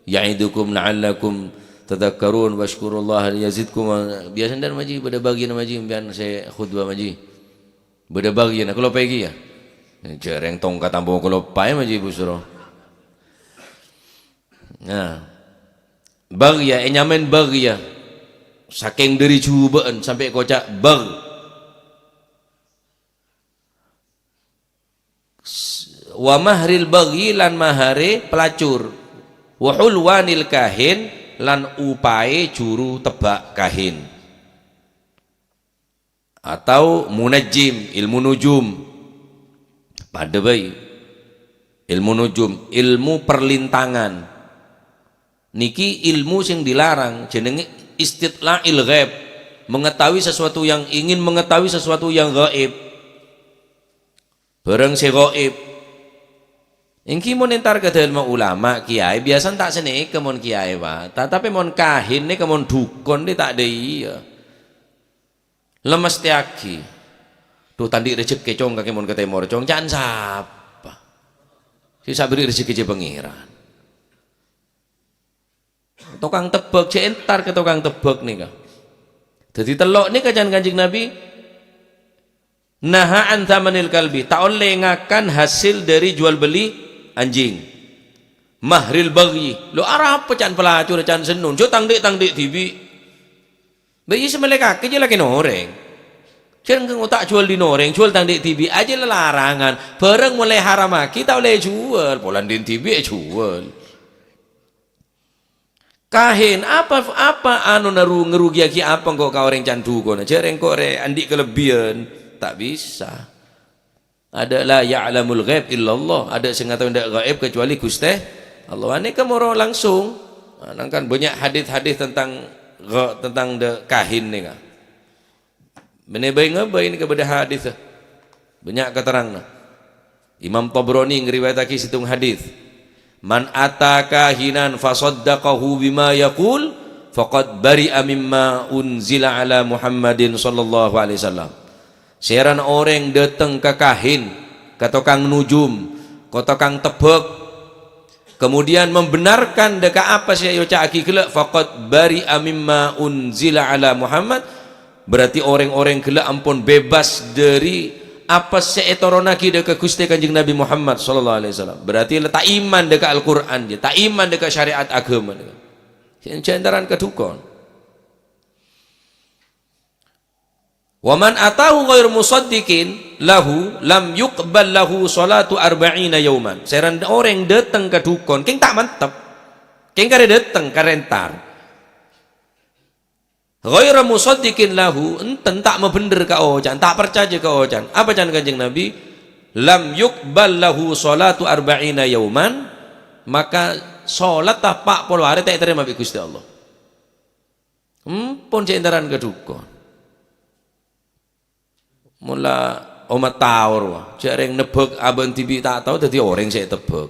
ya'idukum la'allakum tadhakkarun washkurullaha yazidkum biasanya dan maji bada baghy na maji biar saya khutbah maji beda bagian aku lupa lagi ya jarang tongkat tambah aku lupa ya maji ibu suruh nah bagya nyamen bagya saking dari cubaan sampai kocak bag wa mahril bagyi lan mahare pelacur wa hulwanil kahin lan upae juru tebak kahin atau munajjim ilmu nujum pada bayi ilmu nujum ilmu perlintangan niki ilmu sing dilarang jenenge istitlail ghaib, mengetahui sesuatu yang ingin mengetahui sesuatu yang gaib. Bareng si gaib ingki mon entar ke ilmu ulama kiai biasa tak seni kemon kiai wa tapi mon kahin ni kemon dukun ni tak ada iya lemes tiaki tuh tandi rezeki cong kaki mon ketemor cong jangan sapa si sabri rezeki je pengiran tukang tebak si entar ke tukang tebak nih kah jadi telok nih kajian Kanjeng Nabi naha an thamanil kalbi tak oleh ngakan hasil dari jual beli anjing mahril baghi lo arah apa can pelacur can senun jo tangdik tibi bayi semelek kaki je lagi noreng jangan kau tak jual di noreng jual tangdik tibi aja larangan bareng mulai haram kita boleh jual polan din tibi jual kahin apa anu naru ngerugi aki apa kok kau orang candu kau jareng kau re andik kelebihan tak bisa. Ada la ya'lamul ghaib illallah, ada sing ngatakan ndak gaib kecuali Gusti Allah. Ane kemoro langsung kan banyak hadis-hadis tentang kahin ni kan. Bene bae ngabai ni kepada hadis. Banyak keterangan. Imam Tabrani ngriwayatake situng hadis. Man ataka kahinan fasaddaqahu bima yaqul faqad bari'a mimma unzila ala Muhammadin sallallahu alaihi wasallam. Seran orang datang ke kahin, ke tukang nujum, ke tukang tebak, kemudian membenarkan deka apa saya ucap aki kelak faqad bari'a mimma unzila ala Muhammad, berarti orang-orang kelak ampun bebas dari apa seetoronaki deka Gusti Kanjeng Nabi Muhammad sallallahu alaihi wasallam. Berarti tak iman deka Al-Qur'an je, tak iman deka syariat agama deka. Cendaran kedukon. Waman atahu ghair musaddiqin lahu lam yuqbal lahu salatu arba'ina yauman. Seran orang datang ke dukun king tak mantap king kare datang karentar ghair musaddiqin lahu enten tak membender ka ojan tak percaya ka ojan apa can Kanjeng Nabi lam yuqbal lahu salatu arba'ina yauman maka salat tak 40 hari tak terima bi Gusti Allah pun cendaran ke dukun mula omat tawar wah jareng nebek abang tibi tak tahu jadi orang saya tebek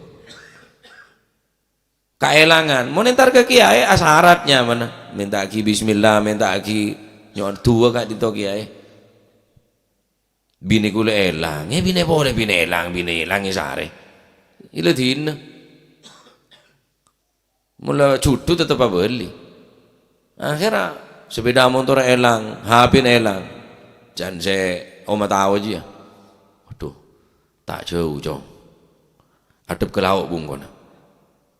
kaelangan mau nentar ke kiai asyaratnya mana minta ki bismillah minta ki nyon dua kak dito kiai bini kule elang bini boleh bini elang sare ilo din mula cutu tetap beli akhirnya sepeda motor elang hapin elang jangan saya Oma tahu aja, waduh, tak jauh jong, adep ke laut bungkona,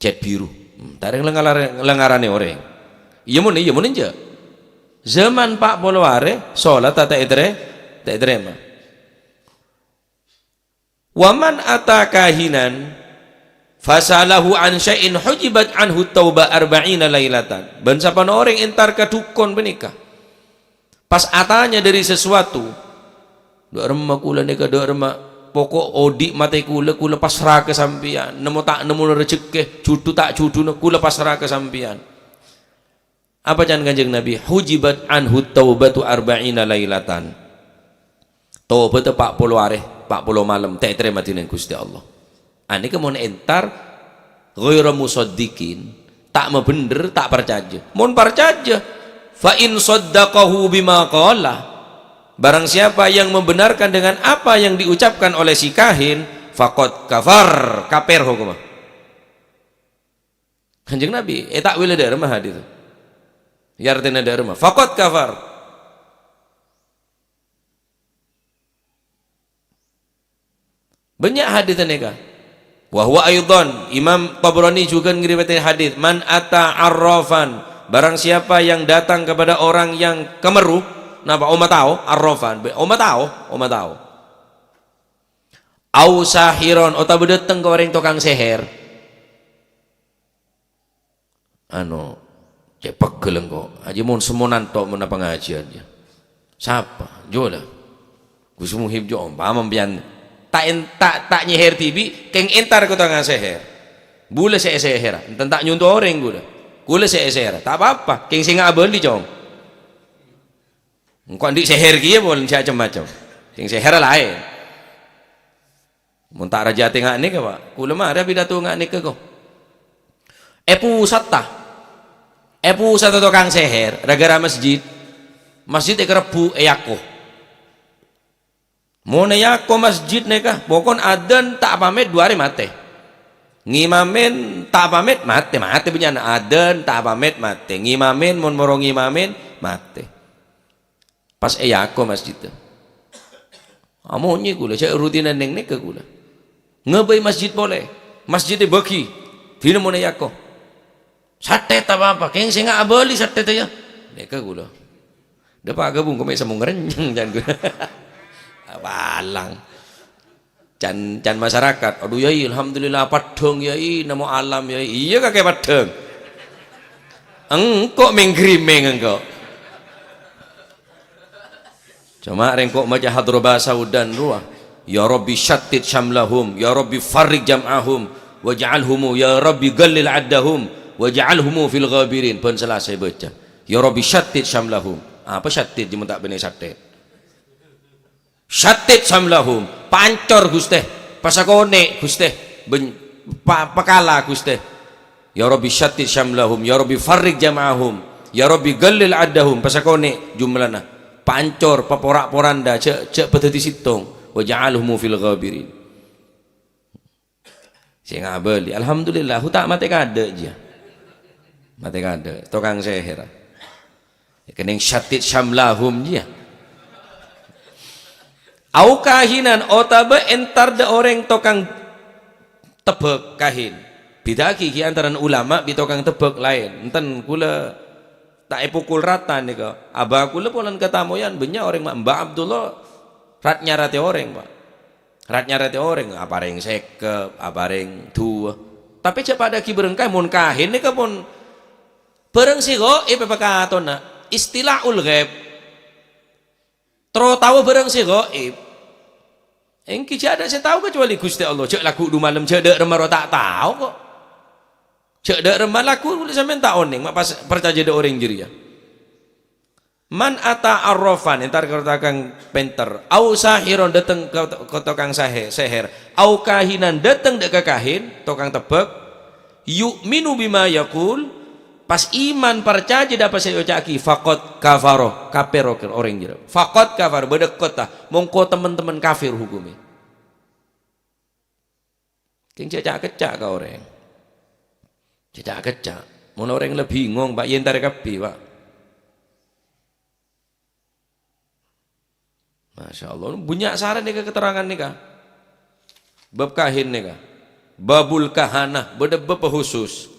cat biru, tarik lengarane orang, iya mun aja, zaman Pak Polware, sholat tak terima, waman atakahinan, fasalahu an syai'in hujibat anhu tauba arba'ina lailatan, bansapan orang entar kadukon benikah, pas atanya dari sesuatu. Dua remah kula neka dua remah pokok odik mate kula pasrah ke sampian nemu tak nemu rezeki cutu tak cutu kula pasrah ke sampian apa can Kanjeng Nabi hujibat anhu taubatu arba'ina lailatan taubat 40 hari 40 malam tak terima dengan Gusti Allah ane kemon entar ghairu musaddiqin tak bener tak percaya mon percaya fa in saddaqahu bima qala barang siapa yang membenarkan dengan apa yang diucapkan oleh si kahin faqad kafar kafir hukumah Kanjeng Nabi tak wila ada remah hadis ya artinya ada remah faqad kafar banyak hadis neka wa huwa aidan Imam Tabrani juga ngiriwayatkan hadis man ata arrafan barang siapa yang datang kepada orang yang kemeruh napa oma tahu arrafan oma tahu au sahiron ota bedeteng ke orang tukang seher anu cepek geleng kok aja mun semonan tok mun pengajian dia siapa jola Gus Muhib jo pamam pian tak nyeher tibi keng entar ke tukang seher bule seher enten tak nyuntuh orang gula kula seher tak apa-apa king sing abeli cong engko ndik seher ki ya boleh macam-macam sing seher lain mun tak raja tengak ni ke Pak kula mah ada pidato ngak ni ke kok pusat tukang seher gara-gara masjid kerebu yako mau yako masjid neka pokon adan tak pamit 2 hari mate ngimamin tak pamit mate punya adan tak pamit mate ngimamin mun moro ngimamin mate pas yako masjid amonnya gula cak rutinan neng neka gula ngebay masjid boleh masjid bagi dina mun yako sate tak apa keng sing abeli sate ya neka gula dapat gabung kau bisa mengerenyang jangan gula balang can masyarakat aduh yai alhamdulillah padang yai namo alam yai iya kakek padang engkau menggrimeng engkau cuma rengkok maca hadroba saudan ruah ya rabbi syattid syamlahum ya rabbi farrig jam'ahum waj'alhum ya rabbi gallil addahum waj'alhum fil ghabirin pun selesai baca ya rabbi syattid syamlahum apa syattid cuma tak benar syattid syattid samlahum pancor Guste pasakone Guste pakala Guste ya rabbi syattid samlahum ya rabbi farrig jama'ahum ya rabbi gallil addahum pasakone jumlahna pancor paporak-poranda cek peteti situng wa ja'alhum fil ghabirin sing abeli alhamdulillah tak mate kade aja mate kade tukang seher kening syattid samlahum dia au kahinan otabe entar de orang tokang tebek kahin beda ki antara ulama bi tokang tebek lain enten kula tak pukul rata nih kok abah kula polan ketamoyan benya orang Mbak Abdullah ratnya rate orang Pak ratnya rate orang apareng sekep apareng dua tapi cepat ada ki berengkai mun kahin nih pun bareng sih kok pepekatona istilahul ghaib tro tahu bareng sih kok engki ada saya tahu kecuali Gusti Allah cek laku du malam cek dek remar tak tahu kok cek dek remar laku sampean tak oning mak pas percaya dek orang jeria man ata arrafan entar katakan penter au sahiron dateng ke tukang seher au kahinan dateng dek ke kahin tukang tebek yu'minu bima yaqul pas iman percaya dapat saya ucaki fakot kafaro kafir orang jero fakot kafar bedek kota mongko teman-teman kafir hukumnya keng cecak kecak ka orang cecak kecak mun orang lebih bingung Pak yen tarik kapi Pak Masya Allah banyak saran nih keterangan nih bab kahin nih babul kahana beda bab khusus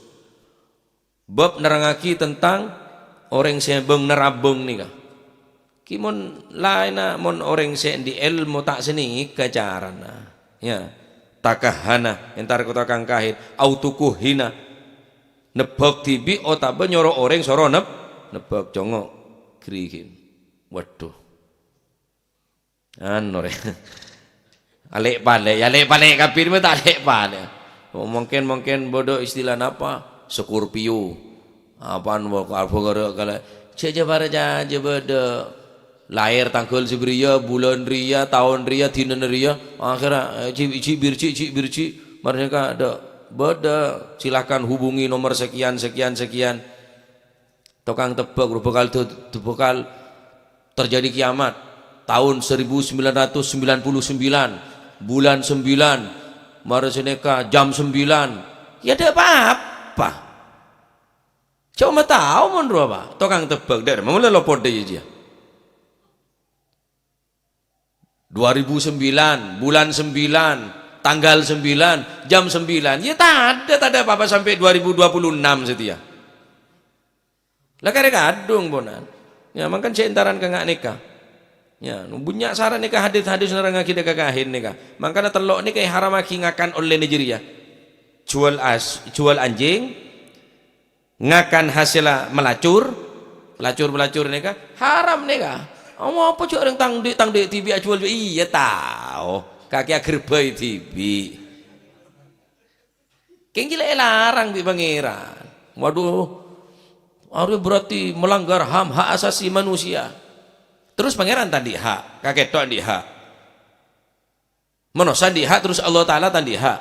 bab nerangaki tentang orang sebeng nerabeng nih kimon lain mon orang di ilmu tak seni kecarana ya takahana entar kota kang kahin autukuhina nebak tibi otabe nyoro orang soro nebak congok krihin waduh anore alek pale kapir mah tak alek pale mungkin bodoh istilah apa Scorpio apaan kalau ceja para aja beda lahir tanggal seberia bulan ria tahun ria dina ria akhirnya cik birci mereka ada beda silakan hubungi nomor sekian tukang tebak bakal terjadi kiamat tahun 1999 bulan 9 Marseneka jam 9 ya ada apa coba tahu menurut apa tukang tebak dari mana lopot dia 2009 bulan 9 tanggal 9 jam 9 ya tak ada apa-apa sampai 2026 setia lah karek kadung bonan ya makan centaran ke ngak nikah ya bunyak saran nikah hadis nerang kita kekahin nikah makanya telok nikah haram aki ngakan oleh Nigeria jual anjing ngakan hasil melacur nikah haram nikah mau apa cok orang tangde TV jual iya tahu kaki akhir bayi TV keng gila larang di pangeran waduh Arya berarti melanggar hak asasi manusia. Terus pangeran tadi hak, kakek tok di hak. Manusia di hak terus Allah Taala tadi hak.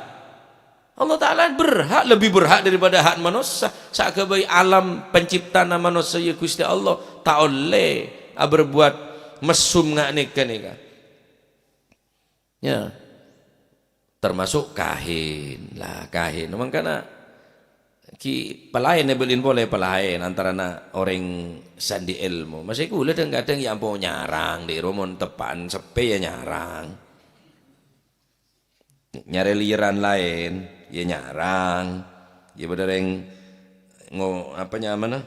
Allah Taala berhak, lebih berhak daripada hak manusia. Sakabai alam penciptaan manusia ya Gusti Allah tak oleh berbuat mesum ngak nika. Ya. Termasuk kahin lah, kahin. Memang karena ki pelayan nebelin boleh pelayan antara orang sandi ilmu. Masih kula kadang yang mau nyarang di rumon tepan sepe ya nyarang. Nyari liran lain ya nyarang. Ya bener yang apa nyaman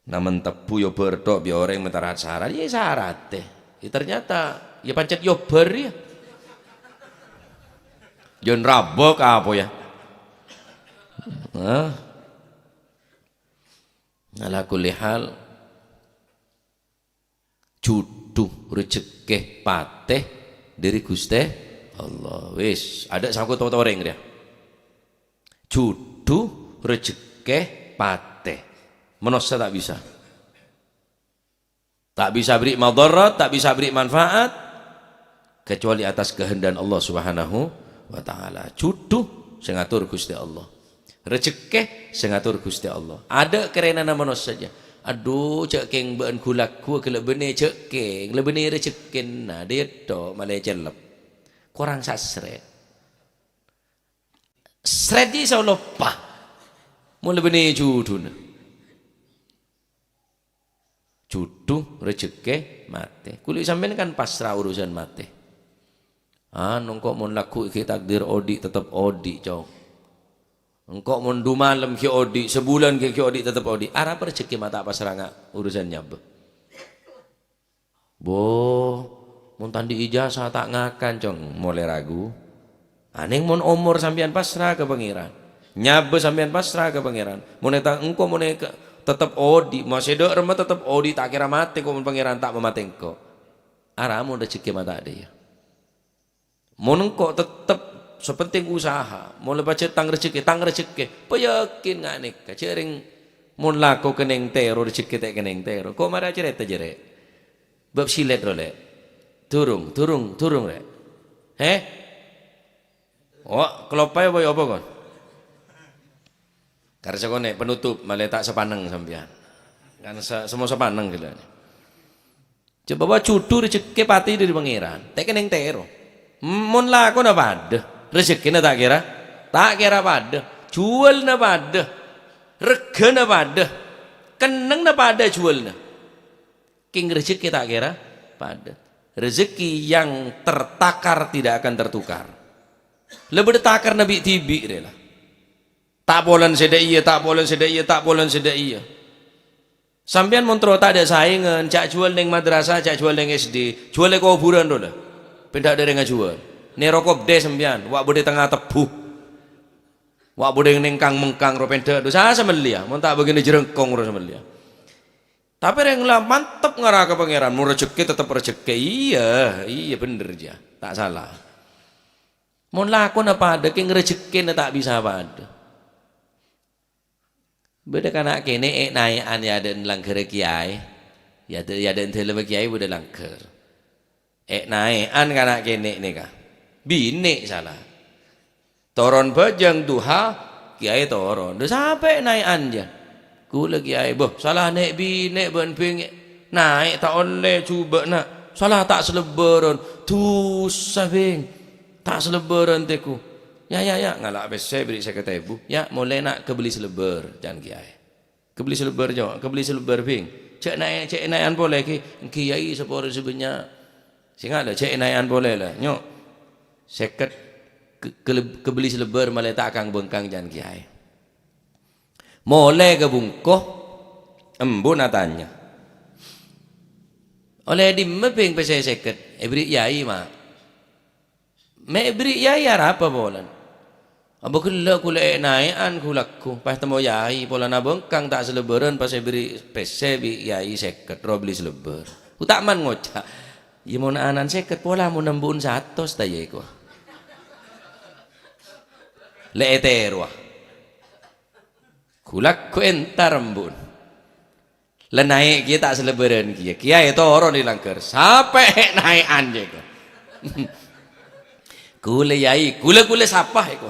namen tepu yo bertok biar orang mentarat syarat ya syarat deh. Ya ternyata ya pancet yo ber ya. Jon rabok apa ya? Ala kulli hal juduh rezeki pateh dari Gusti Allah. Wis, ada sangkut tau orang dia. Juduh rezeki pateh. Manusia tak bisa. Tak bisa beri madarat, tak bisa beri manfaat kecuali atas kehendak Allah Subhanahu wa taala. Juduh sing ngatur Gusti Allah. Rezeki sing ngatur Gusti Allah. Ada kerenana manusia saja. Aduh cek keng ben gulaku kalau bene cek keng lebene rezeki nah dia tok malah celep. Kurang sasret. Sret di sa lupa. Mula bene juduna. Juduh rezeki mate. Kulit sampean kan pasrah urusan mate. Nungkok mun laku iki takdir odi tetap odi cok. Engkau mun du malam ki odi sebulan ki odi tetap odi. Arab rezeki mata pasrah ngak urusannya be. Mun tandi ijazah tak ngakan cong mulai ragu. Aneng mun umur sampean pasrah ke pangeran. Nyabe sampean pasrah ke pangeran. Mun eta engkau mun tetap odi masih dok remah tetap odi tak kira mati kau mun pangeran tak memati engkau. Arab mun rezeki mata dia. Mun engkau tetap sepenting usaha mau lepas tang rezeki peyakin ngak nek cering mun laku keneng tero rezeki tak keneng tero kok marah cerita jere bab silet role turung rek kelopai apa kon karena sekone penutup malah tak sepaneng sampean kan semua sepaneng gitu coba bawa cudu rezeki pati dari pangeran tak keneng tero mun laku na pada rezeki na tak kira pada jual na pada rega na pada keneng na pada jual na king rezeki tak kira pada rezeki yang tertakar tidak akan tertukar lebih takar nabi tibi rela tak bolan seda iya sampean montro tak ada saingan cak jual neng madrasah cak jual neng SD jual ke kuburan dola pindah dari ngajual nerokop deh sembian wak bude tengah tebu wak bude nengkang mengkang ropenda dosa semelia mau tak begini jerengkong ro semelia tapi renglah mantep ngarah ke pangeran mau rezeki tetap rezeki iya bener aja tak salah mau lakon apa ada keng rezeki tak bisa apa ada beda kanak kene nayan ya ada langgar kiai ya ada entele kiai bude langgar nayan kanak kene nih kah bini salah toron bajang duha kiai toron dah sampai naik anja kula kiai boh salah naik bini ben ping naik tak oleh cuba nak salah tak selebaran tu sabing tak selebaran teku ya ngalak besar beri saya kata ibu ya mulai nak kebeli selebar jangan kiai kebeli selebar jauh kebeli selebar ping cek naikan boleh kiai sepuluh sebenarnya singa lah cek naikan boleh lah nyok seket kebeli selebar malah tak akan bengkang jangan kiai mulai ke bungkoh embun tanya oleh di meping pesai seket beri yai mak beri yai apa bolan abu kula naikan kulaku pas temu yai pola na bengkang tak selebaran pas beri pesai yai seket ro beli selebar utak man ngocak ya mau anan seket pola mau nembun 100 tayai ko le etero Kulak ku entar embun. Naik kita tak selebaran kia itu orang di langkar sampai naik anje ko. Kule yai, kule siapa ko?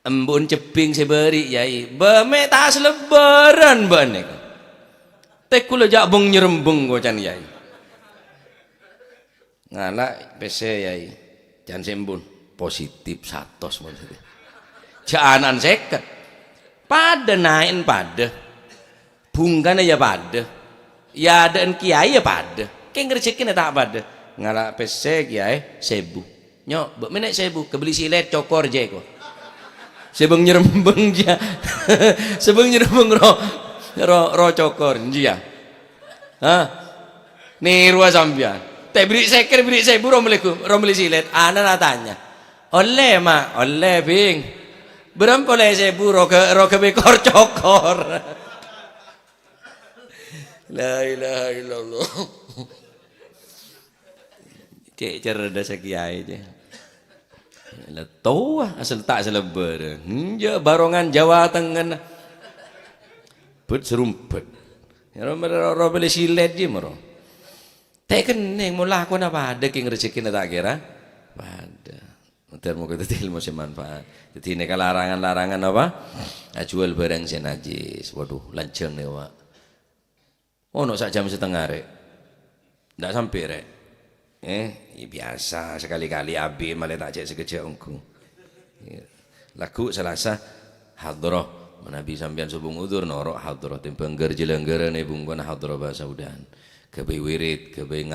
Embun ceping seberi yai, bame tak selebaran bane ko. Tek kule jak bung nyerembung ko can yai. Ngalak PC yai, can sembun positif 100 maksudnya. Jaanan seket, pada naik pada. Bungkana ya pada, ya ada kiai ya pada, kayak ngerjekin tak pada, ngalah pesek kiai sebu, nyok, menek sebu, kebeli silet cokor je ko, sebeng nyerembeng dia, sebeng nyerembeng ro cokor dia, niru sambian, teh beri sebu rom beli silet, anak tanya, oleh mak, oleh bing, berapa oleh sebu ro ke bekor cokor. La ilaha illallah. Cek cerdas kiai je. La tahu asal tak selebar. Je barongan Jawa Tengah. Bet serumpet. Ro beli silet je maro. Tek kening mulah ko na pada king rezeki na tak kira. Pada. Ntar mau kita ilmu semanfaat. Jadi ini larangan apa? Jual barang senajis. Waduh, lanceng nih wak. Oh, no sak jam setengah rek, ndak sampai rek, biasa sekali-kali abi malah tak cek sekejap engkau. Lagu Selasa hadroh, Nabi sampean subung udur norok hadroh, timbang gerjelenggeran bungkon hadroh bahasa udan, kebay wirid, kebay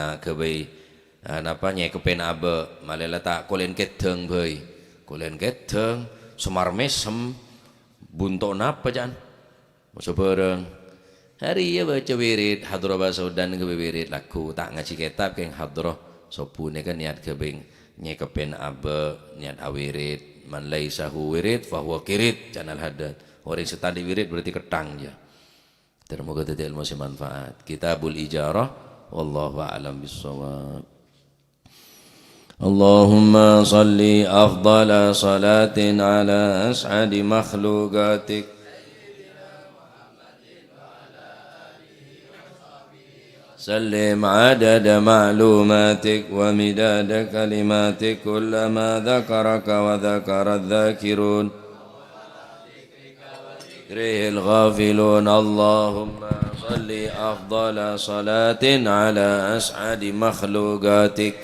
apa nyekepen abe, malah letak kolen keteng bay, kolen keteng, semar mesem, buntok napa jangan, masuk bareng. Hari ya baca wirid hadroh bahasa udan ke wirid laku tak ngaji kitab keng hadroh sopune kan niat kebing nyekepen abe niat awirid man laisahu wirid fahuwa kirid janal hadat orang setadi wirid berarti ketang ya. Termoga tadi ilmu manfaat. Kitabul Ijarah wallahu a'lam bissawab. Allahumma salli afdala salatin ala as'adi makhluqatik سلم عدد معلوماتك ومداد كلماتك كلما ذكرك وذكر الذاكرون ذكره الغافلون اللهم صل أفضل صلاة على أسعد مخلوقاتك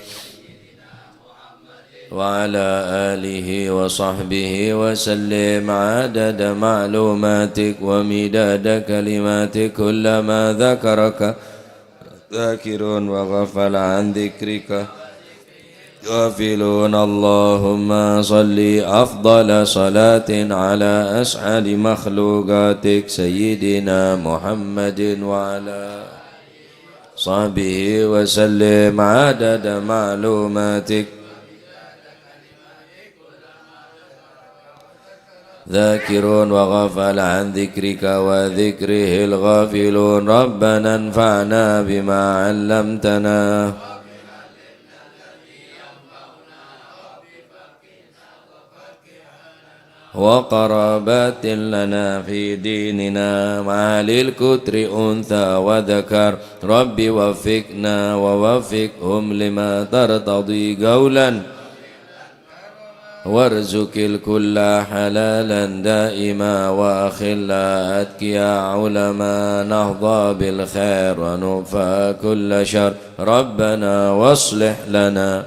وعلى آله وصحبه وسلم عدد معلوماتك ومداد كلماتك كلما ذكرك ذاكرون وغفل عن ذكرك غافلون اللهم صل أفضل صلاة على أسعد مخلوقاتك سيدنا محمد وعلى صحبه وسلم عدد معلوماتك ذاكرون وغفل عن ذكرك وذكره الغافلون ربنا انفعنا بما علمتنا وقرابات لنا في ديننا مع للكتر أنثى وذكر رب وفقنا ووفقهم لما ترتضي قولا وارزق الكل حلالا دائما وأخلا أتقيا علما نهضى بالخير ونوفى كل شر ربنا واصلح لنا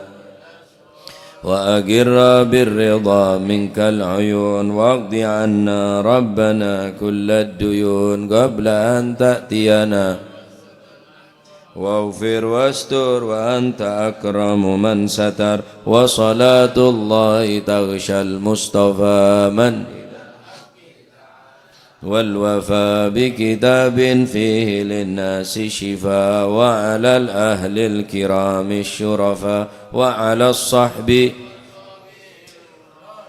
وأقر بالرضا منك العيون واقض عنا ربنا كل الديون قبل أن تأتينا واغفر واستر وأنت أكرم من ستر وصلاة الله تغشى المصطفى من والوفاء بكتاب فيه للناس شفاء وعلى الأهل الكرام الشرفاء وعلى الصحب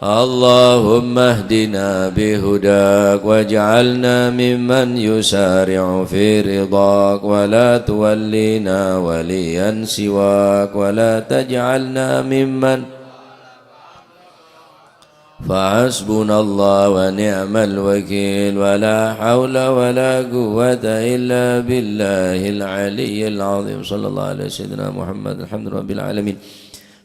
اللهم اهدنا بهداك واجعلنا ممن يسارع في رضاك ولا تولينا وليا سواك ولا تجعلنا ممن فحسبنا الله ونعم الوكيل ولا حول ولا قوة إلا بالله العلي العظيم صلى الله على سيدنا محمد الحمد لله رب العالمين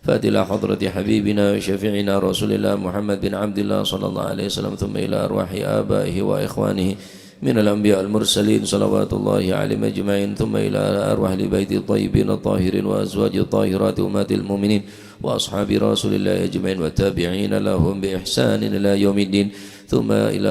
فإلى حضرة حبيبنا وشفيعنا رسول الله محمد بن عبد الله صلى الله عليه وسلم ثم إلى أرواح آبائه وإخوانه من الأنبياء المرسلين صلوات الله عليهم أجمعين ثم إلى أرواح البيت الطيبين الطاهرين وأزواج الطاهرات أمهات المؤمنين وأصحاب رسول الله أجمعين والتابعين لهم بإحسان إلى يوم الدين ثم إلى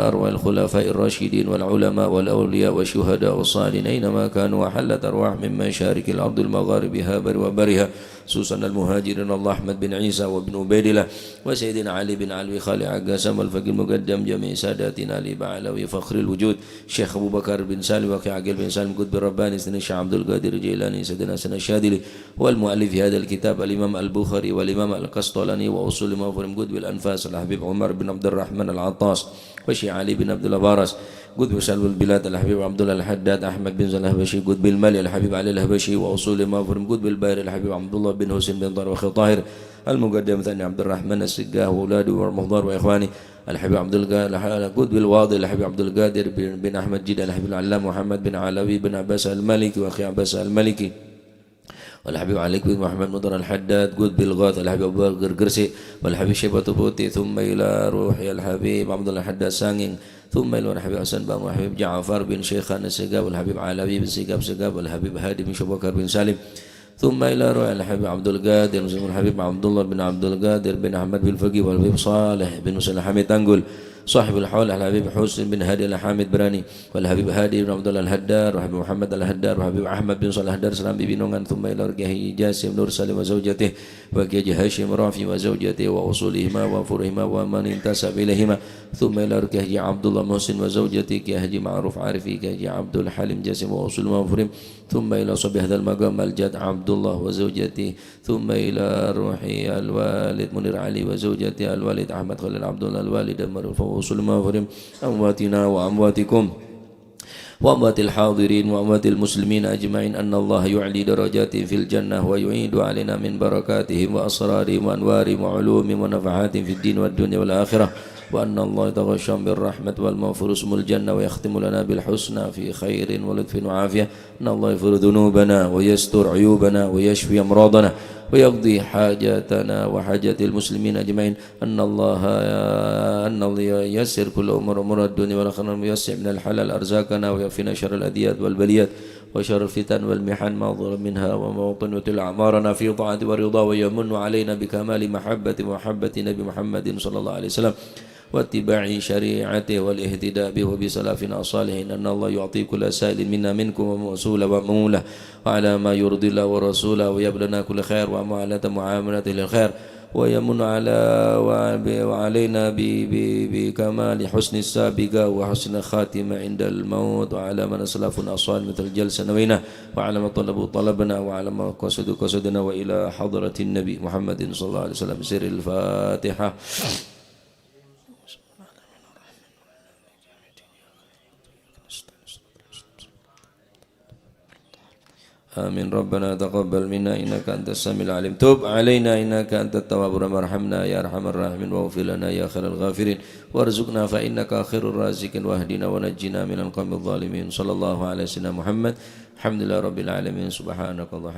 أرواح الخلفاء الراشدين والعلماء والأولياء والشهداء والصالحين أينما كانوا وحلت أرواح من مشارق الأرض المغاربها وبرها خصوصا المهاجرين الله أحمد بن عيسى وابن عبيد الله وسيدنا علي بن علوي خالي عقاسم والفقيه المقدم جميع ساداتنا علي بعلوي فخر الوجود شيخ أبو بكر بن سالم وأخي عقيل بن سالم قطب الرباني سيدنا الشيخ عبد القادر الجيلاني سيدنا سنة الشاذلي والمؤلف في هذا الكتاب الإمام البخاري والإمام القسطلاني وأصول ما فهم قطب الأنفاس الحبيب عمر بن عبد الرحمن العطاس وشيخ علي بن عبد البارس قطب سلب البلاد الحبيب عبد الله الحداد أحمد بن زل الهبشي قطب المالي الحبيب علي الهبشي وأصول ما فهم قطب الباهر الحبيب عبد الله بن حسين بن طارق طاهر المقدم ثاني عبد الرحمن السقاه وأولاده والمحضر وإخواني الحبيب عبد القادر قطب الواضي الحبيب عبد القادر بن أحمد جد الحبيب العلام محمد بن علوي بن عباس المالكي وأخي عباس المالكي والحبيب علي بن محمد مضر الحداد قطب الغاث الحبيب أبو بكر قرسي والحبيب شيبة بوتي ثم إلى روحي الحبيب عبد الله الحداد سانين ثم إلى الحبيب حسن بن والحبيب جعفر بن شيخان السقاب والحبيب علوي بن سقاب والحبيب هادي بن شبكر بن سالم ثم إلى روح الحبيب عبد القادر والحبيب عبد الله بن عبد القادر بن أحمد بن الفقيه والحبيب صالح بن مسلم حميد تنقل صاحب الحول الحبيب حسن بن هادي الحامد براني والحبيب هادي بن عبد الله الهدار وحبيب محمد الهدار وحبيب أحمد بن صالح الهدار سلام بن نونgan ثم إلى رجاه جاسم نور سالم وزوجته وكيج هاشم رافي وزوجته وأصولهما وفرهما ومن انتسب إليهما ثم إلى رجاه عبد الله محسن وزوجته كهجي معروف عارفي كهجي عبد الحليم جاسم وأصول وفرهم ثم إلى صبي هذا المقام الجد عبد الله وزوجته ثم إلى روحي الوالد منير علي وزوجته الوالد أحمد خليل عبد الله الوالد المعروف وأصول ما فرهم أمواتنا وأمواتكم وأموات الحاضرين وأموات المسلمين أجمعين أن الله يعلي درجات في الجنة ويعيد علينا من بركاتهم وأسرارهم وأنوارهم وعلومهم ونفحاتهم في الدين والدنيا والآخرة وأن الله يتغشم بالرحمة والمغفر اسم الجنة ويختم لنا بالحسنى في خير ولطف وعافية أن الله يغفر ذنوبنا ويستر عيوبنا ويشفي أمراضنا ويقضي حاجاتنا وحاجات المسلمين أجمعين أن الله ييسر كل أمور الدنيا والآخرة ويوسع من الحلال أرزاقنا ويكفينا شر الأذيات والبليات وشر الفتن والمحن ما ظهر منها وما بطن وتل أعمارنا في طاعة ورضا ويمن علينا بكمال محبة نبي محمد صلى الله عليه وسلم واتباع شريعته والاهتداء به وبسلفنا الصالحين أن الله يعطي كل سائل منا منكم وموصولة ومولة وعلى ما يرضي الله ورسوله ويب لنا كل خير ومعاملته للخير ويمن وعلينا بكمال حسن السابقة وحسن الخاتمة عند الموت وعلى من أسلافنا الصالح مثل الجلسة نوينا وعلى ما طلبنا وعلى ما قصدنا وإلى حضرة النبي محمد صلى الله عليه وسلم سر الفاتحة. آمين. ربنا تقبل منا إنك أنت السميع العليم تب علينا إنك أنت التواب الرحيم ارحمنا يا أرحم الراحمين واغفر لنا يا خير الغافرين وارزقنا فإنك خير الرازقين واهدنا ونجنا من القوم الظالمين صلى الله على سيدنا محمد الحمد لله رب العالمين سبحانك اللهم